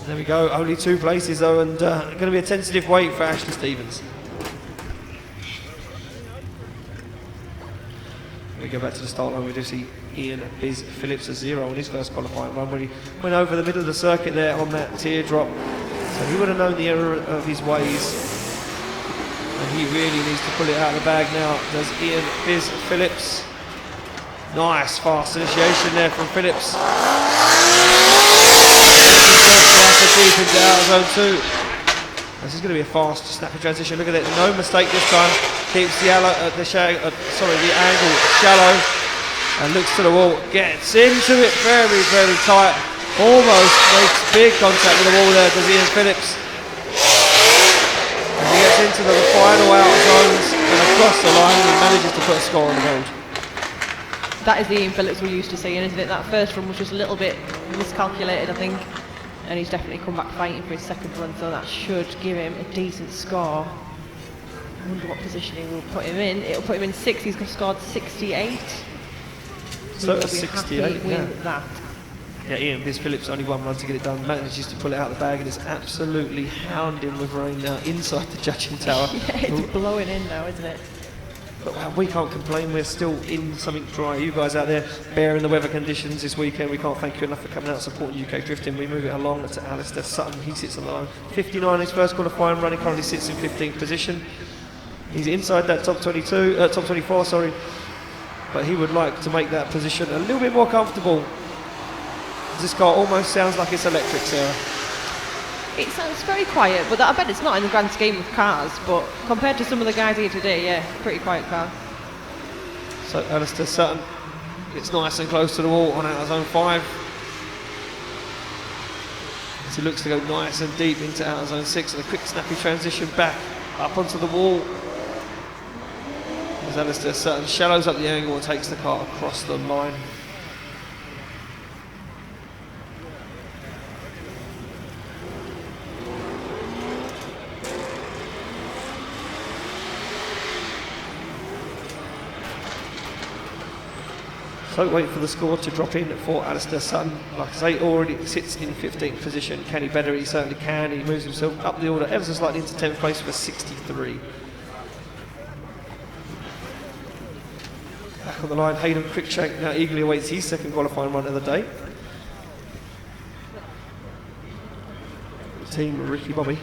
There we go, only 2 places though, and going to be a tentative wait for Ashley Stevens. We go back to the start line, we do see Ian Biz Phillips a 0 on his first qualifying run, when he went over the middle of the circuit there on that teardrop. So he would have known the error of his ways, and he really needs to pull it out of the bag now. Does Ian Biz Phillips. Nice fast initiation there from Phillips. Deep into outer zone 2. This is going to be a fast, snappy transition. Look at it, no mistake this time. Keeps the angle shallow, and looks to the wall. Gets into it very, very tight. Almost makes big contact with the wall there. Does Ian Phillips? As he gets into the final outer zones and across the line, he manages to put a score on the board. That is the Ian Phillips we're used to seeing, isn't it? That first run was just a little bit miscalculated, I think. And he's definitely come back fighting for his second run, so that should give him a decent score. I wonder what position he will put him in. It'll put him in 6th. He's scored 68. So he'll be 68, happy with that. Yeah, Ian Biz Phillips only 1 run to get it done. Manages to pull it out of the bag, and it's absolutely hounding with rain now inside the judging tower. Yeah, it's blowing in now, isn't it? But we can't complain, we're still in something dry. You guys out there bearing the weather conditions this weekend, we can't thank you enough for coming out and supporting UK Drifting. We move it along to Alistair Sutton. He sits on the line 59 his first qualifying run. He currently sits in 15th position. He's inside that top 24, sorry, but he would like to make that position a little bit more comfortable. This car almost sounds like it's electric, Sarah. It sounds very quiet, but I bet it's not in the grand scheme of cars, but compared to some of the guys here today, yeah, pretty quiet car. So Alistair Sutton gets nice and close to the wall on outer zone 5. As he looks to go nice and deep into outer zone 6, and a quick snappy transition back up onto the wall. As Alistair Sutton shallows up the angle and takes the car across the line. So wait for the score to drop in for Alistair Sutton. Like I say, already sits in 15th position. Can he better? He certainly can. He moves himself up the order ever so slightly into 10th place with a 63. Back back on the line. Hayden Cruikshank now eagerly awaits his second qualifying run of the day. Team Ricky Bobby.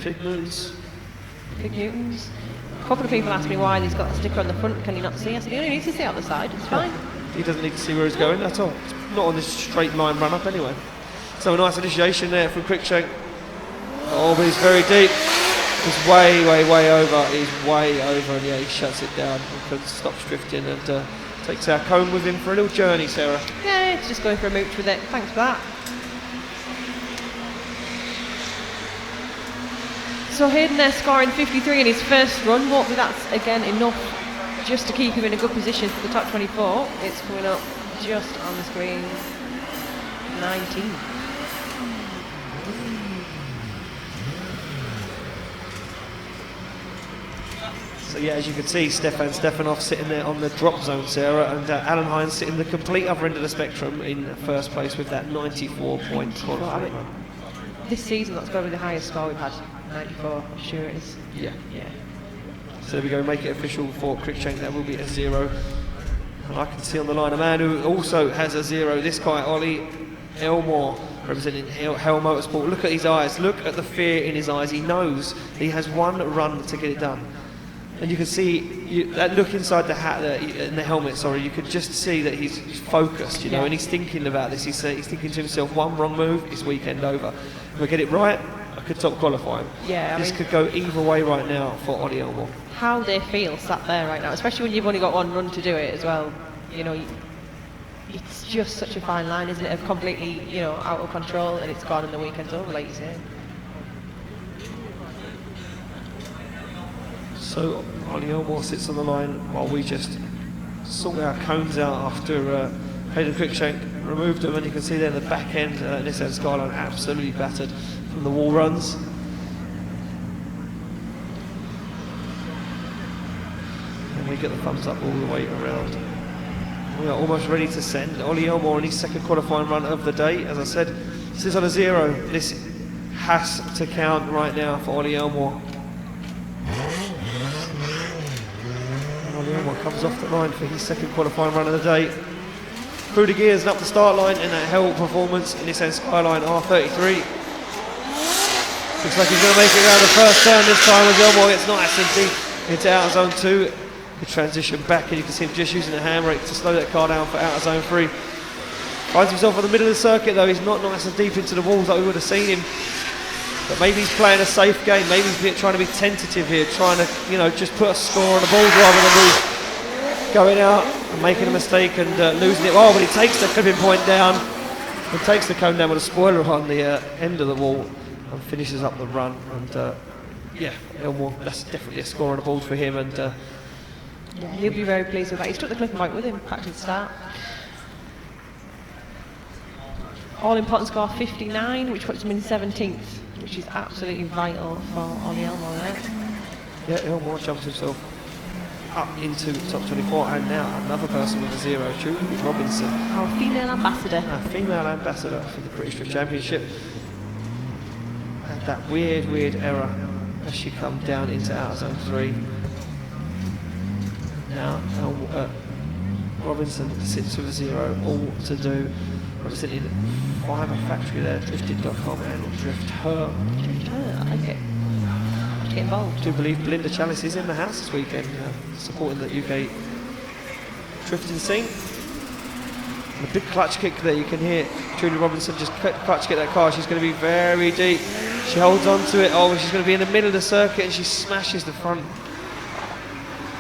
Fig Newtons. A couple of people asked me why he's got a sticker on the front. Can he not see? I said, he only needs to see out the side. It's fine. He doesn't need to see where he's going at all. It's not on this straight line run up anyway. So a nice initiation there from Cruikshank. Oh, but he's very deep. He's way over. He's way over, and yeah, he shuts it down and stops drifting and takes our cone with him for a little journey, Sarah. Yeah, it's just going for a mooch with it. Thanks for that. So Hayden there scoring 53 in his first run. Hopefully that's again enough just to keep him in a good position for the top 24. It's coming up just on the screen. 19. So yeah, as you can see, Stefan Stefanov sitting there on the drop zone, Sarah, and Alan Hines sitting the complete other end of the spectrum in first place with that 94 point qualifying. This season that's got to be the highest score we've had. 94, I'm sure it is. Yeah. So there we go, make it official for Cruikshank. That will be a 0. And I can see on the line a man who also has a 0. This guy, Ollie Elmore, representing Hell Motorsport. Look at his eyes. Look at the fear in his eyes. He knows he has one run to get it done. And you can see that look inside the hat, in the helmet. Sorry, you could just see that he's focused, you know, and he's thinking about this. He's thinking to himself, one wrong move, it's weekend over. If I get it right, I could top qualify him. Yeah, this could go either way right now for Ollie Elmore. How they feel sat there right now, especially when you've only got one run to do it as well. You know, it's just such a fine line, isn't it? Of completely, you know, out of control, and it's gone and the weekend's over, like you say. So Ollie Elmore sits on the line while we just sort our cones out after Hayden Cruikshank removed them, and you can see there in the back end, this end Skyline absolutely battered from the wall runs. And we get the thumbs up all the way around. We are almost ready to send Ollie Elmore in his second qualifying run of the day. As I said, this is on a 0. This has to count right now for Ollie Elmore. Ollie Elmore comes off the line for his second qualifying run of the day. Through the gears and up the start line in that hell performance in this end Skyline R33. Looks like he's going to make it around the first turn this time as Elmore gets nice and deep into outer zone 2. The transition back, and you can see him just using the handbrake to slow that car down for outer zone 3. Finds himself in the middle of the circuit though. He's not nice and deep into the walls like we would have seen him. But maybe he's playing a safe game. Maybe he's trying to be tentative here, trying to, you know, just put a score on the board rather than he's going out and making a mistake and losing it. Oh, but he takes the clipping point down. He takes the cone down with a spoiler on the end of the wall and finishes up the run. And yeah, Elmore, that's definitely a score on the board for him. And yeah, he'll be very pleased with that. He's took the clipping point with him back to the start. All important score 59, which puts him in 17th, which is absolutely vital for Ollie Elmore there. Yeah, Elmore jumps himself up into the top 24, and now another person with a 0, Julie Robinson. Our female ambassador. A female ambassador for the British Drift Championship. Had that weird error as she come down into outer zone 3. Now Robinson sits with a 0, all to do. Representing Fiverr Factory there, drifted.com and Drift Her. Drift Her, I like it. Get involved. I do believe Belinda Chalice is in the house this weekend, supporting the UK drifting scene. And a big clutch kick there, you can hear Julie Robinson just clutch kick that car. She's going to be very deep. She holds on to it. Oh, she's going to be in the middle of the circuit and she smashes the front.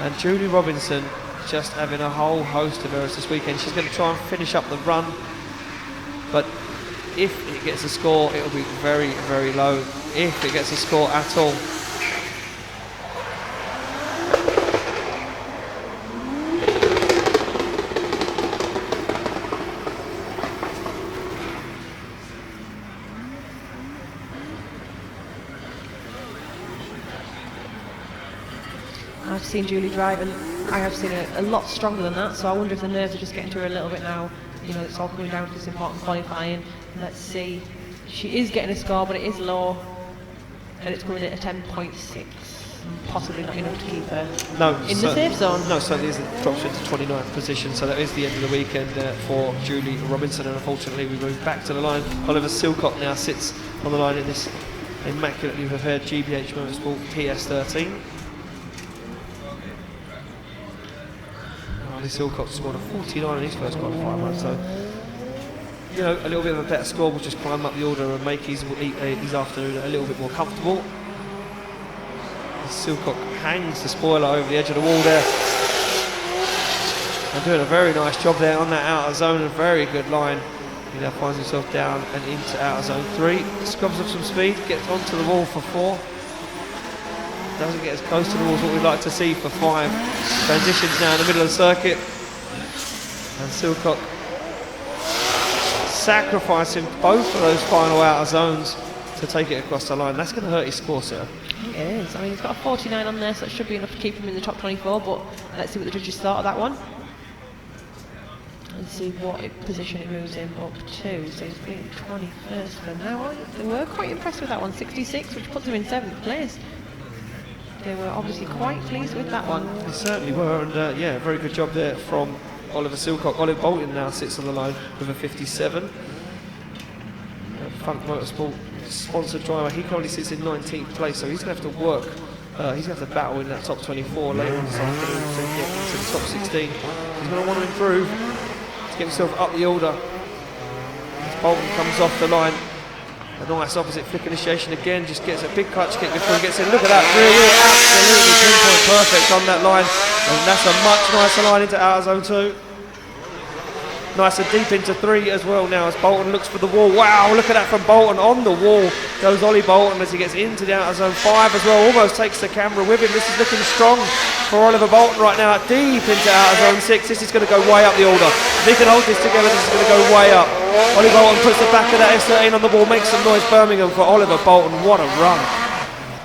And Julie Robinson just having a whole host of errors this weekend. She's going to try and finish up the run. But if it gets a score, it'll be very, very low. If it gets a score at all. I've seen Julie drive, and I have seen her a lot stronger than that, so I wonder if the nerves are just getting to her a little bit now. You know, it's all coming down to this important qualifying. Let's see. She is getting a score, but it is low, and it's coming in at a 10.6. possibly not enough to keep her No, in the safe zone. No, certainly isn't. Drops into 29th position, so that is the end of the weekend for Julie Robinson, and unfortunately we move back to the line. Oliver Silcock now sits on the line in this immaculately prepared GBH Motorsport PS13. Oliver Silcock scored a 49 in his first qualifying run, so you know, a little bit of a better score will just climb up the order and make his afternoon a little bit more comfortable. Silcock hangs the spoiler over the edge of the wall there. And doing a very nice job there on that outer zone, a very good line. He now finds himself down and into outer zone 3. Scrubs up some speed, gets onto the wall for 4. Doesn't get as close to the wall as what we'd like to see for 5. Transitions now in the middle of the circuit. And Silcock sacrificing both of those final outer zones to take it across the line. That's going to hurt his score, sir. It is. I mean, he's got a 49 on there, so that should be enough to keep him in the top 24, but let's see what the judges thought of that one. And see what position it moves him up to. So he's being 21st for now. They were quite impressed with that one, 66, which puts him in 7th place. They were obviously quite pleased with that one. They certainly were, and yeah, very good job there from Oliver Silcock. Oliver Bolton now sits on the line with a 57. Funk Motorsport sponsored driver, he currently sits in 19th place, so he's going to have to work, he's going to have to battle in that top 24 later on this afternoon to get into the top 16. He's going to want to improve to get himself up the order. As Bolton comes off the line, a nice opposite flick initiation again, just gets a big clutch kick before he gets in. Look at that, rear wheel, absolutely pinpoint perfect on that line, and that's a much nicer line into outer zone 2. Nice and deep into 3 as well now as Bolton looks for the wall. Wow, look at that from Bolton. On the wall goes Ollie Bolton as he gets into the outer zone 5 as well. Almost takes the camera with him. This is looking strong for Oliver Bolton right now. Deep into outer zone 6. This is going to go way up the order. If he can hold this together, this is going to go way up. Ollie Bolton puts the back of that S13 on the wall, makes some noise. Birmingham for Oliver Bolton. What a run.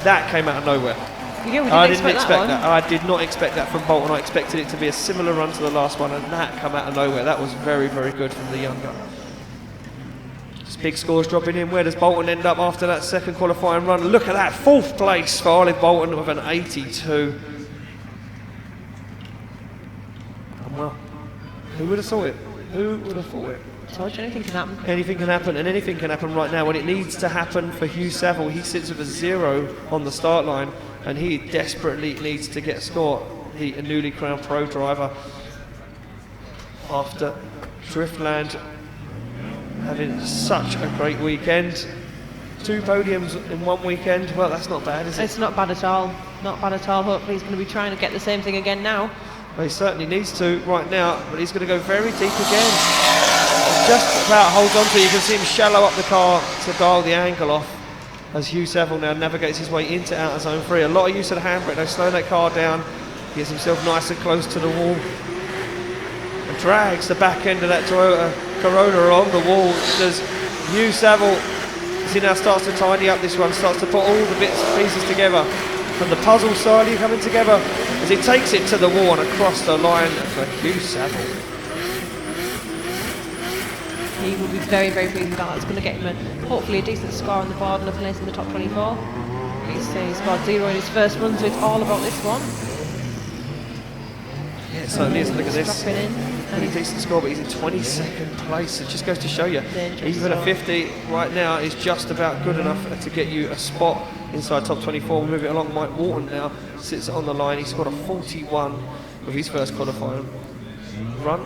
That came out of nowhere. Yeah, I didn't expect that. I did not expect that from Bolton. I expected it to be a similar run to the last one, and that came out of nowhere. That was very, very good from the young gun. Just big scores dropping in. Where does Bolton end up after that second qualifying run? Look at that, 4th place for Olive Bolton with an 82. And well, who would have thought it? Who would have thought it? Told you, anything can happen. Anything can happen, and anything can happen right now when it needs to happen for Hugh Saville. He sits with a 0 on the start line, and he desperately needs to get a score. He, a newly crowned pro driver, after Driftland having such a great weekend. 2 podiums in one weekend. Well, that's not bad, is it? It's not bad at all. Not bad at all. Hopefully he's going to be trying to get the same thing again now. Well, he certainly needs to right now, but he's going to go very deep again. Just about holds on to it. You can see him shallow up the car to dial the angle off as Hugh Saville now navigates his way into outer zone 3. A lot of use of the handbrake. They slow that car down, gets himself nice and close to the wall, and drags the back end of that Toyota Corolla along the wall. Does Hugh Saville, as he now starts to tidy up this one, starts to put all the bits and pieces together, and the puzzle slowly coming together as he takes it to the wall and across the line for Hugh Saville. He will be very, very pleased with that. It's going to get him hopefully a decent score on the board and a place in the top 24. He scored 0 in his first run, so it's all about this one. Yeah, it certainly is. Look at this. Dropping in. Pretty decent score, but he's in 22nd place. It just goes to show you, even a 50 right now is just about good enough to get you a spot inside top 24. We'll move it along. Mike Wharton now sits on the line. He scored a 41 with his first qualifying run.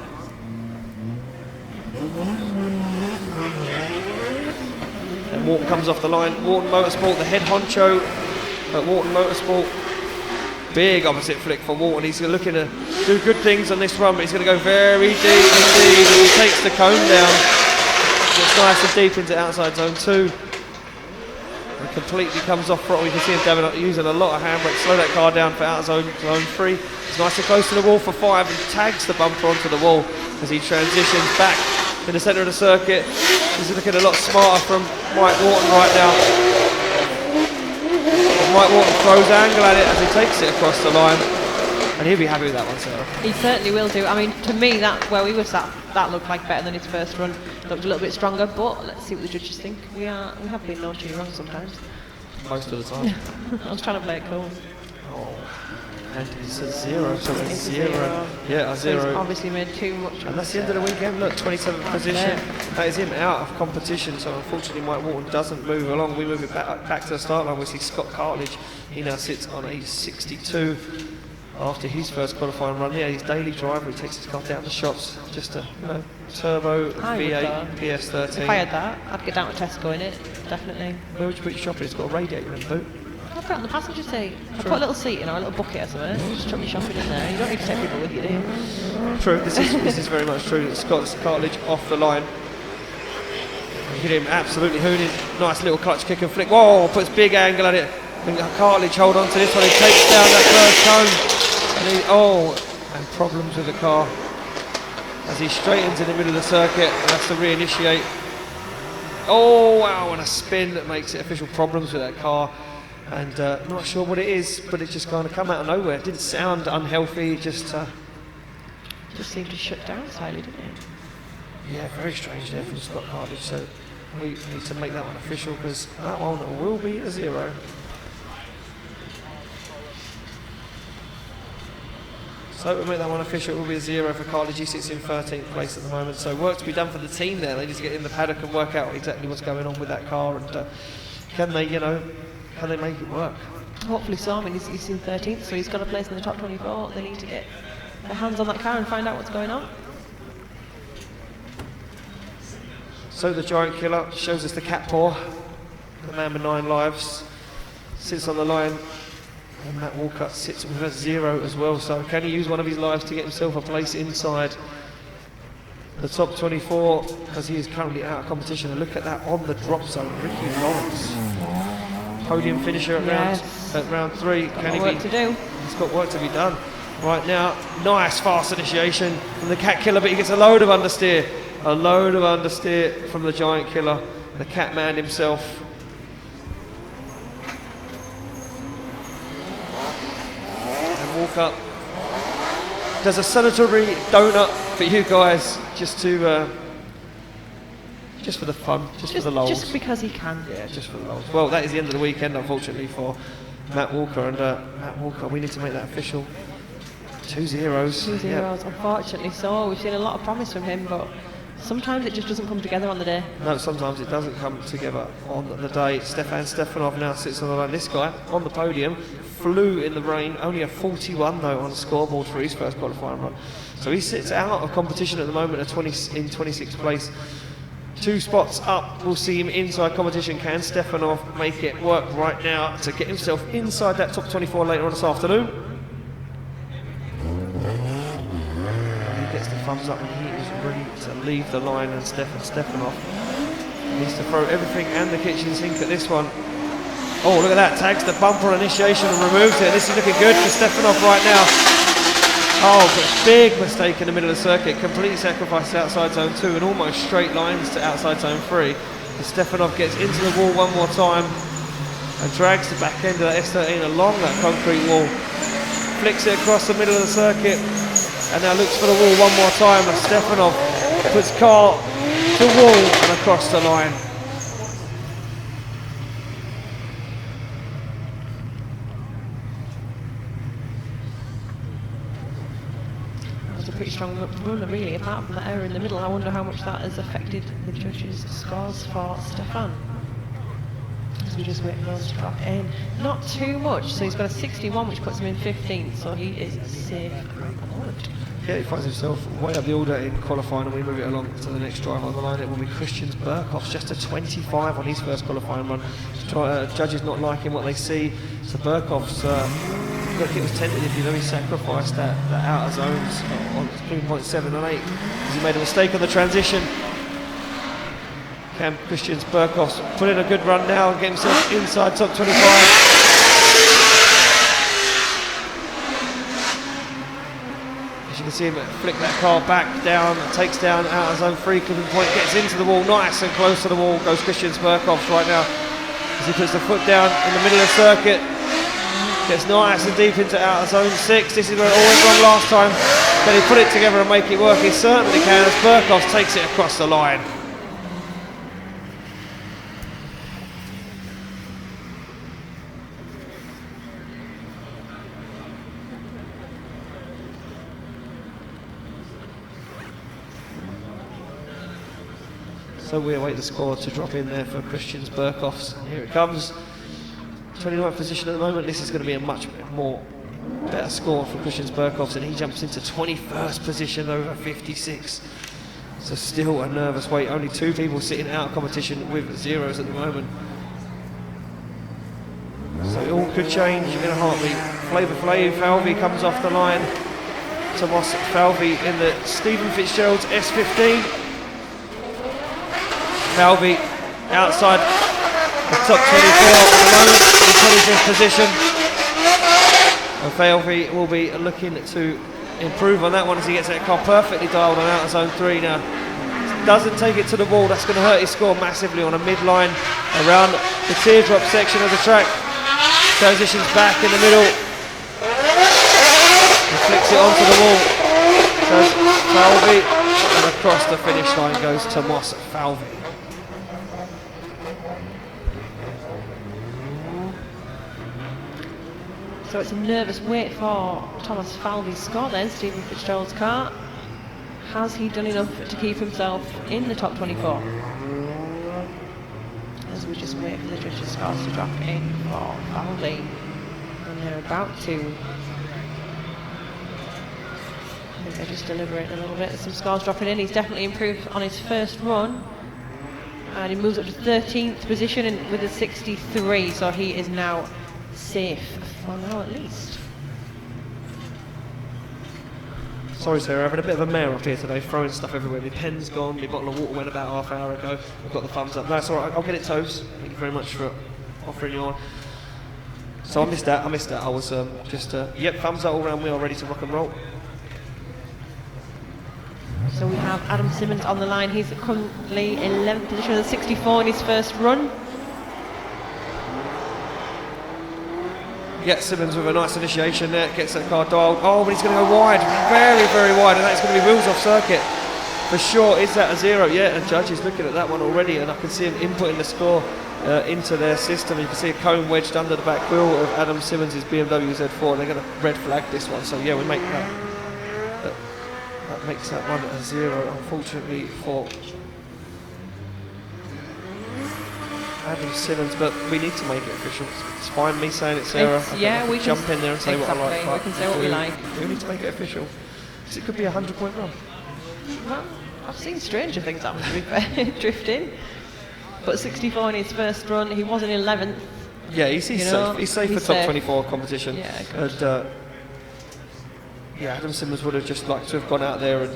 And Wharton comes off the line. Wharton Motorsport, the head honcho at Wharton Motorsport. Big opposite flick for Wharton. He's looking to do good things on this run, but he's going to go very deep indeed. And he takes the cone down. Gets nice and deep into outside zone 2. And completely comes off throttle. You can see him using a lot of handbrake. Slow that car down for outside zone 3. He's nice and close to the wall for 5 and tags the bumper onto the wall as he transitions back in the centre of the circuit. He's looking a lot smarter from Mike Wharton right now. Mike Wharton throws angle at it as he takes it across the line, and he'll be happy with that one, Sarah. He certainly will do. I mean, to me, that where we were sat, that looked like better than his first run. Looked a little bit stronger, but let's see what the judges think. We have been known to be wrong sometimes. Most of the time. I was trying to play it cool. And it's a 0, so it's It's a 0. zero. Yeah, a So he's 0. obviously made too much. And that's the end of the weekend. Look, 27th position. That is him out of competition. So unfortunately, Mike Walton doesn't move along. We move it back to the start line. We see Scott Cartledge. He now sits on a 62 after his first qualifying run. Yeah, his daily driver. He takes his car down the shops just to, turbo V8 PS13. If I had that, I'd get down to Tesco in it, definitely. Where would you put your shop in? It's got a radiator in the boot. I'll put it on the passenger seat. I'll put a little seat in or a little bucket or something. Just chuck your shopping in there. You don't need to take people with you, do you? True, this is very much true. Scott's Cartledge off the line. You get him absolutely hooning. Nice little clutch kick and flick. Whoa, puts big angle at it. And Cartledge hold on to this one. He takes down that first cone. And problems with the car. As he straightens in the middle of the circuit, and has to reinitiate. Oh wow, and a spin that makes it official problems with that car. And not sure what it is, but it just kind of come out of nowhere. It didn't sound unhealthy, just seemed to shut down slightly, didn't it? Yeah, very strange there from Scott Cartledge. So we need to make that one official because that one will be a 0. So we'll make that one official. It will be a 0 for Cartledge. He sits in 13th place at the moment. So work to be done for the team there. They need to get in the paddock and work out exactly what's going on with that car and can they make it work? Hopefully so. I mean, he's in 13th, so he's got a place in the top 24. They need to get their hands on that car and find out what's going on. So the Giant Killer shows us the cat paw. The man with 9 lives sits on the line. And Matt Walker sits with a 0 as well. So can he use one of his lives to get himself a place inside the top 24? Because he is currently out of competition. And look at that on the drop zone. Ricky Lawrence. Podium finisher at round 3. Can he work to do. He's got work to be done. Right now, nice fast initiation from the Cat Killer, but he gets a load of understeer. A load of understeer from the Giant Killer, the Cat Man himself. And Walker does a celebratory donut for you guys, just for the fun, just for the lulz. Just because he can. Yeah, just for the lulz. Well, that is the end of the weekend, unfortunately, for Matt Walker. And Matt Walker, we need to make that official. 2 zeros. 2 zeros, unfortunately so. We've seen a lot of promise from him, but sometimes it just doesn't come together on the day. No, sometimes it doesn't come together on the day. Stefan Stefanov now sits on the line. This guy on the podium flew in the rain. Only a 41 though on the scoreboard for his first qualifying run. So he sits out of competition at the moment in 26th place. 2 spots up, we'll see him inside competition. Can Stefanov make it work right now to get himself inside that top 24 later on this afternoon? He gets the thumbs up and he is ready to leave the line, and Stefanov needs to throw everything and the kitchen sink at this one. Oh, look at that, tags the bumper initiation and removes it. This is looking good for Stefanov right now. Oh, but big mistake in the middle of the circuit. Completely sacrificed outside zone 2 and almost straight lines to outside zone 3. And Stefanov gets into the wall one more time and drags the back end of that S13 along that concrete wall. Flicks it across the middle of the circuit and now looks for the wall one more time. And Stefanov puts car to wall and across the line. Pretty strong run, really. Apart from that error in the middle, I wonder how much that has affected the judges' scores for Stefan. As we just wait for those to drop in. Not too much, so he's got a 61, which puts him in 15th, so he is safe. Yeah, he finds himself way up the order in qualifying, and we move it along to the next driver on the line. It will be Christian Burkhoff's just a 25 on his first qualifying run. Judges not liking what they see, so Burkhoff's look, it was tentative, you know, he sacrificed that outer zones on 3.7 and 8 because he made a mistake on the transition. Can Christian Burkhoff's put in a good run now and get himself inside top 25. As you can see him flick that car back down, takes down outer zone 3, clipping point, gets into the wall, nice and close to the wall goes Christian Burkhoff's right now as he puts the foot down in the middle of the circuit. Gets nice and deep into outer zone 6. This is where it all went wrong last time. Can he put it together and make it work? He certainly can as Burkhoff takes it across the line. So we await the score to drop in there for Christian's Burkhoffs. Here it comes. 29th position at the moment. This is going to be a much more better score for Christian's Burkhoffs, and he jumps into 21st position over 56. So still a nervous wait. Only 2 people sitting out of competition with zeros at the moment. So it all could change in a heartbeat. Flavor Flav, Falvey comes off the line. Tomas Falvey in the Stephen Fitzgerald's S15. Falvey outside the top 24 at the moment, in 25th position. And Falvey will be looking to improve on that one as he gets that car perfectly dialed on out of zone 3 now. Doesn't take it to the wall, that's going to hurt his score massively on a midline around the teardrop section of the track. Transitions back in the middle. He flicks it onto the wall. Does Falvey, and across the finish line goes Tomas Falvey. So it's a nervous wait for Thomas Falvey's score then, Stephen Fitzgerald's car. Has he done enough to keep himself in the top 24? As we just wait for the judges' scores to drop in for Falvey. And they're about to. I think they're just deliberating a little bit. There's some scores dropping in. He's definitely improved on his first run. And he moves up to 13th position with a 63, so he is now safe for now at least. Sorry Sarah, having a bit of a mare up here today, throwing stuff everywhere. My pen's gone, my bottle of water went about half hour ago. I've got the thumbs up. No, it's alright, I'll get it toes. Thank you very much for offering you on. So I missed that. I was yep, thumbs up all round, we are ready to rock and roll. So we have Adam Simmons on the line. He's currently 11th position with a 64 in his first run. Yeah, Simmons with a nice initiation there, gets that car dialed. Oh, but he's going to go wide, very, very wide, and that's going to be wheels off circuit. For sure, is that a 0? Yeah, and Judge is looking at that one already, and I can see him inputting the score into their system. You can see a cone wedged under the back wheel of Adam Simmons' BMW Z4. They're going to red flag this one, so yeah, we make that. That makes that one a 0, unfortunately, for Adam Simmons, but we need to make it official. It's fine me saying it, Sarah. Yeah, we can jump in there and say exactly what I like. We can say what we like. We need to make it official. Because it could be a 100-point run. Well, I've seen stranger things happen, to be fair, drifting. But 64 in his first run, he was in 11th. Yeah, he's safe. He's safe for top 24 competition. Yeah, good. And yeah, Adam Simmons would have just liked to have gone out there and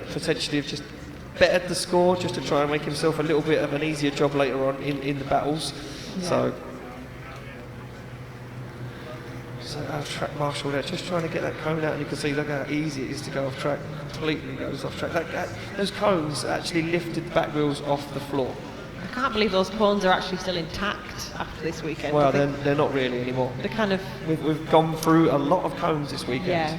potentially have just bettered the score just to try and make himself a little bit of an easier job later on in the battles. Yeah. So our track marshal there, just trying to get that cone out, and you can see look how easy it is to go off track. Completely goes off track. Those cones actually lifted the back wheels off the floor. I can't believe those cones are actually still intact after this weekend. Well, they're not really anymore. They're kind of. We've gone through a lot of cones this weekend. Yeah.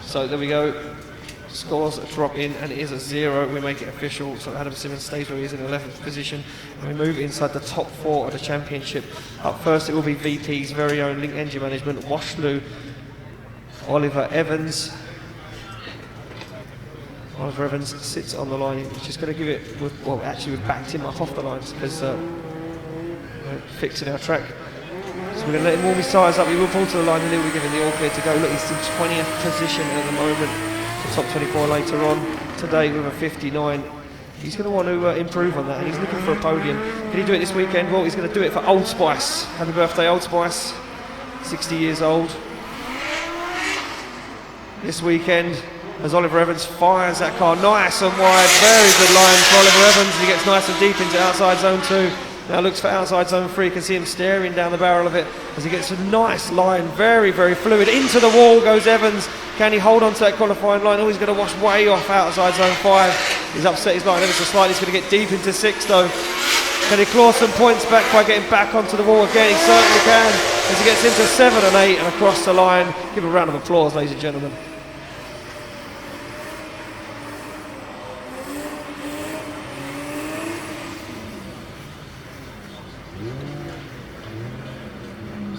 So there we go. Scores drop in, and it is a 0. We make it official. So Adam Simmons stays where he is in 11th position, and we move inside the top 4 of the championship. Up first, it will be VP's very own Link Engine Management, Washlu, Oliver Evans. Oliver Evans sits on the line. He's just going to give it. We've backed him up off the lines because we're fixing our track. So we're going to let him warm his tyres up. He will pull to the line, and he'll be given the all clear to go. Look, he's in 20th position at the moment. Top 24 later on today with a 59. He's going to want to improve on that, and he's looking for a podium. Can he do it this weekend? Well, he's going to do it for Old Spice. Happy birthday, Old Spice. 60 years old. This weekend, as Oliver Evans fires that car nice and wide, very good line for Oliver Evans. He gets nice and deep into outside zone 2. Now looks for outside zone 3. You can see him staring down the barrel of it as he gets a nice line, very, very fluid. Into the wall goes Evans. Can he hold on to that qualifying line? Oh, he's going to wash way off outside zone 5. He's upset his line ever so slightly. He's going to get deep into 6 though. Can he claw some points back by getting back onto the wall again? He certainly can. As he gets into 7 and 8 and across the line. Give him a round of applause, ladies and gentlemen.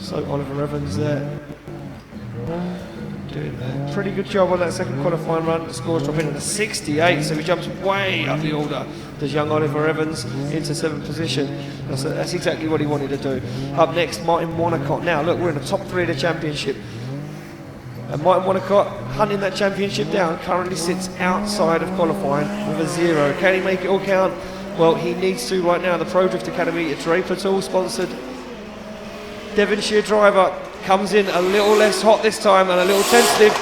So Oliver Evans there doing the pretty good job on that second qualifying run. The scores drop in at a 68, so he jumps way up the order. Does young Oliver Evans into 7th position. That's exactly what he wanted to do. Up next, Martin Wanacott. Now look, we're in the top 3 of the championship. And Martin Wanacott, hunting that championship down, currently sits outside of qualifying with a 0. Can he make it all count? Well, he needs to right now. The Pro Drift Academy, a Draper Tool sponsored Devonshire driver, comes in a little less hot this time and a little tentative.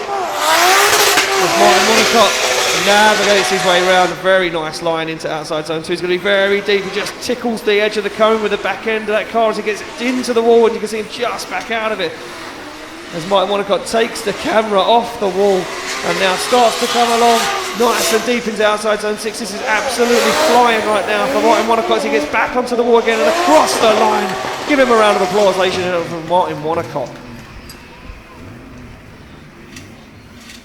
As Martin Wanacott navigates his way around a very nice line into outside zone 2. He's going to be very deep. He just tickles the edge of the cone with the back end of that car as he gets into the wall, and you can see him just back out of it. As Martin Wanacott takes the camera off the wall and now starts to come along nice and deep into outside zone 6. This is absolutely flying right now for Martin Wanacott as he gets back onto the wall again and across the line. Give him a round of applause, ladies and gentlemen, for Martin Wanacott.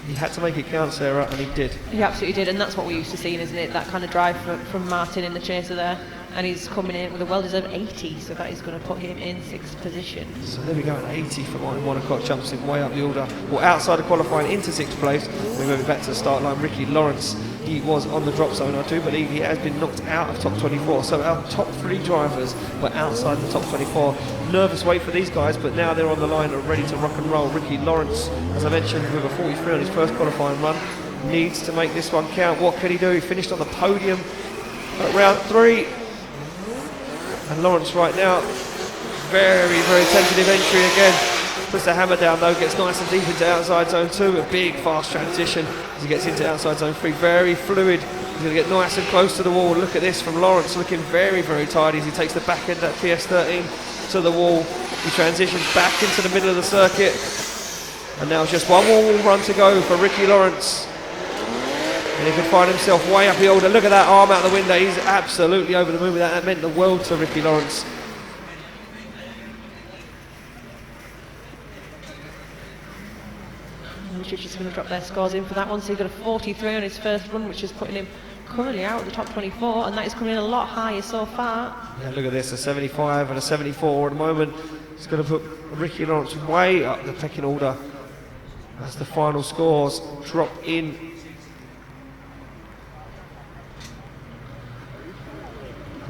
He had to make it count, Sarah, and he did. He absolutely did, and that's what we're used to seeing, isn't it? That kind of drive from Martin in the chaser there. And he's coming in with a well-deserved 80, so that is going to put him in 6th position. So there we go, an 80 for Martin Wanacott, jumps him way up the order. Well, outside of qualifying into 6th place, we move it back to the start line. Ricky Lawrence, he was on the drop zone. I do believe he has been knocked out of top 24. So our top 3 drivers were outside the top 24. Nervous wait for these guys, but now they're on the line and ready to rock and roll. Ricky Lawrence, as I mentioned, with a 43 on his first qualifying run, needs to make this one count. What can he do? He finished on the podium at round 3. And Lawrence right now, very, very tentative entry again. Puts the hammer down though, gets nice and deep into outside zone 2. A big fast transition as he gets into outside zone 3. Very fluid. He's going to get nice and close to the wall. Look at this from Lawrence, looking very, very tidy as he takes the back end of that PS13 to the wall. He transitions back into the middle of the circuit. And now just one more wall run to go for Ricky Lawrence. And he can find himself way up the order. Look at that arm out the window. He's absolutely over the moon with that. That meant the world to Ricky Lawrence. Richard's just going to drop their scores in for that one. So he's got a 43 on his first run, which is putting him currently out at the top 24, and that is coming in a lot higher so far. Yeah, look at this, a 75 and a 74 at the moment. It's going to put Ricky Lawrence way up the pecking order as the final scores drop in.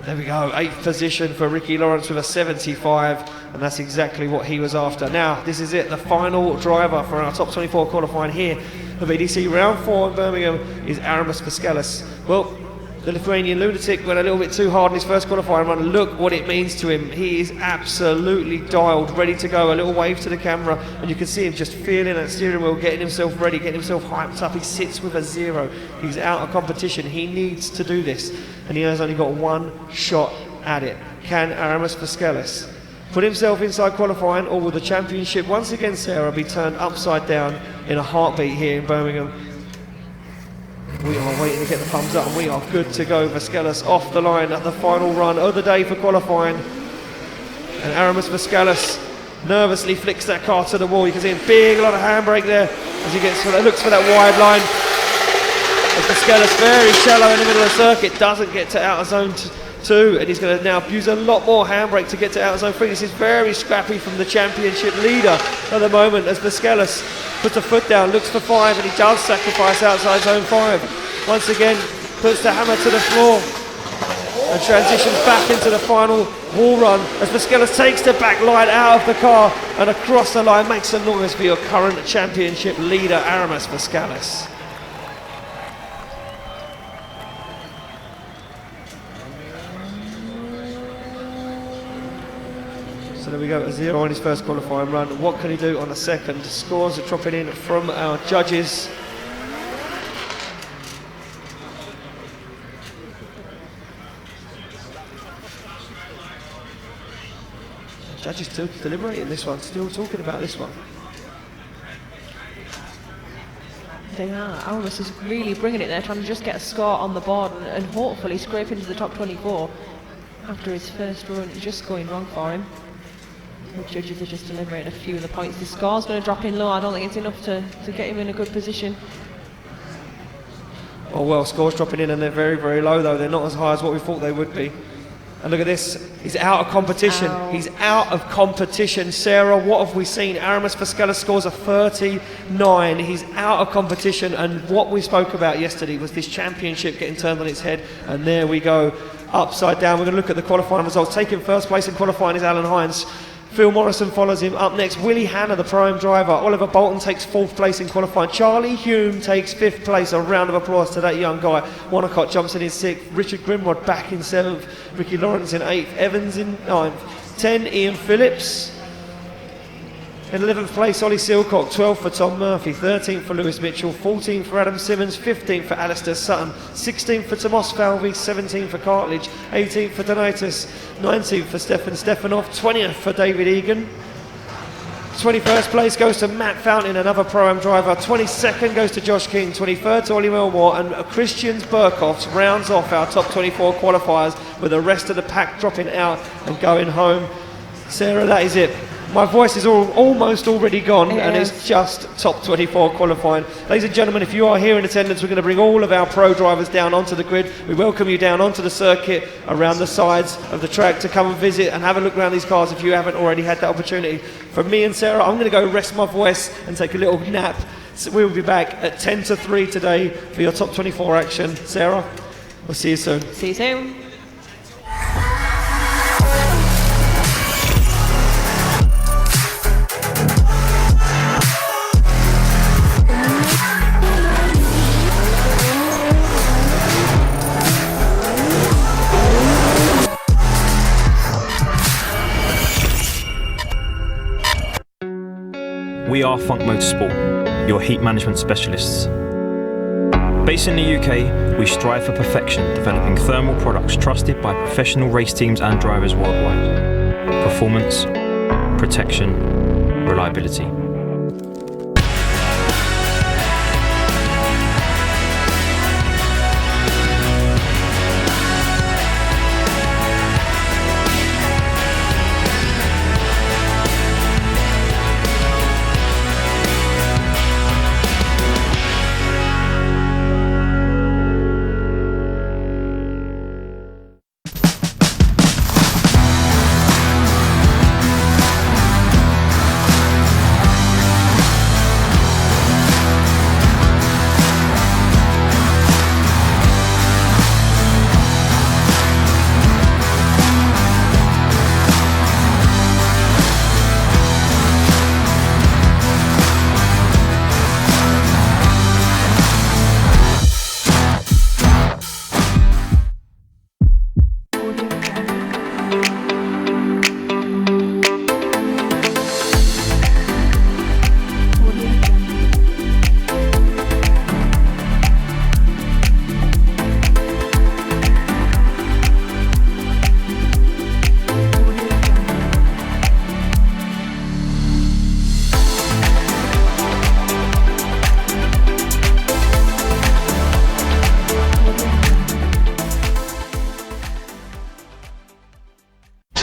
There we go, 8th position for Ricky Lawrence with a 75, and that's exactly what he was after. Now, this is it, the final driver for our top 24 qualifying here. The VDC round 4 in Birmingham is Aramis Vaskelis. Well, the Lithuanian lunatic went a little bit too hard in his first qualifying run. Look what it means to him. He is absolutely dialed, ready to go. A little wave to the camera, and you can see him just feeling that steering wheel, getting himself ready, getting himself hyped up. He sits with a 0. He's out of competition. He needs to do this, and he has only got one shot at it. Can Aramis Vaskelis put himself inside qualifying, or will the championship once again, Sarah, be turned upside down in a heartbeat here in Birmingham? We are waiting to get the thumbs up, and we are good to go. Vaskelis off the line at the final run of the day for qualifying. And Aramis Vaskelis nervously flicks that car to the wall. You can see a big lot of handbrake there as he looks for that wide line. As Vaskelis, very shallow in the middle of the circuit, doesn't get to outer zone 2, and he's going to now use a lot more handbrake to get to outer zone 3. This is very scrappy from the championship leader at the moment as Vaskelis puts a foot down, looks for 5, and he does sacrifice outside zone 5. Once again, puts the hammer to the floor and transitions back into the final wall run as Vaskelis takes the back line out of the car and across the line. Makes some noise for your current championship leader, Aramis Vaskelis. So there we go, a 0 on his first qualifying run. What can he do on the second? Scores are dropping in from our judges. Judges still deliberating this one, still talking about this one. They are. Aramis is really bringing it there, trying to just get a score on the board and hopefully scrape into the top 24 after his first run. Just going wrong for him. The judges are just deliberating a few of the points. The score's going to drop in low. I don't think it's enough to get him in a good position. Oh well, scores dropping in, and they're very, very low though. They're not as high as what we thought they would be. And look at this, he's out of competition. He's out of competition. Sarah, what have we seen? Aramis Vizcaya scores a 39. He's out of competition, and what we spoke about yesterday was this championship getting turned on its head, and there we go, upside down. We're going to look at the qualifying results. Taking first place in qualifying is Alan Hines. Phil Morrison follows him. Up next, Willie Hanna, the Pro-Am driver. Oliver Bolton takes 4th place in qualifying. Charlie Hume takes 5th place. A round of applause to that young guy. Wonnacott jumps in 6th. Richard Grimrod back in 7th. Ricky Lawrence in 8th. Evans in 9th. 10, Ian Phillips. In 11th place, Ollie Silcock. 12th for Tom Murphy. 13th for Lewis Mitchell. 14th for Adam Simmons. 15th for Alistair Sutton. 16th for Tomas Falvey. 17th for Cartledge. 18th for Donatus. 19th for Stefan Stefanov. 20th for David Egan. 21st place goes to Matt Fountain, another Pro-Am driver. 22nd goes to Josh King. 23rd to Ollie Melmore. And Christian Burkhoffs rounds off our top 24 qualifiers, with the rest of the pack dropping out and going home. Sarah, that is it. My voice is almost already gone, and it's just top 24 qualifying. Ladies and gentlemen, if you are here in attendance, we're going to bring all of our pro drivers down onto the grid. We welcome you down onto the circuit around the sides of the track to come and visit and have a look around these cars if you haven't already had that opportunity. For me and Sarah, I'm going to go rest my voice and take a little nap. So we'll be back at 10 to 3 today for your top 24 action. Sarah, we'll see you soon. See you soon. We are Funk Motorsport, your heat management specialists. Based in the UK, we strive for perfection, developing thermal products trusted by professional race teams and drivers worldwide. Performance, protection, reliability.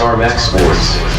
Tarmac Sports.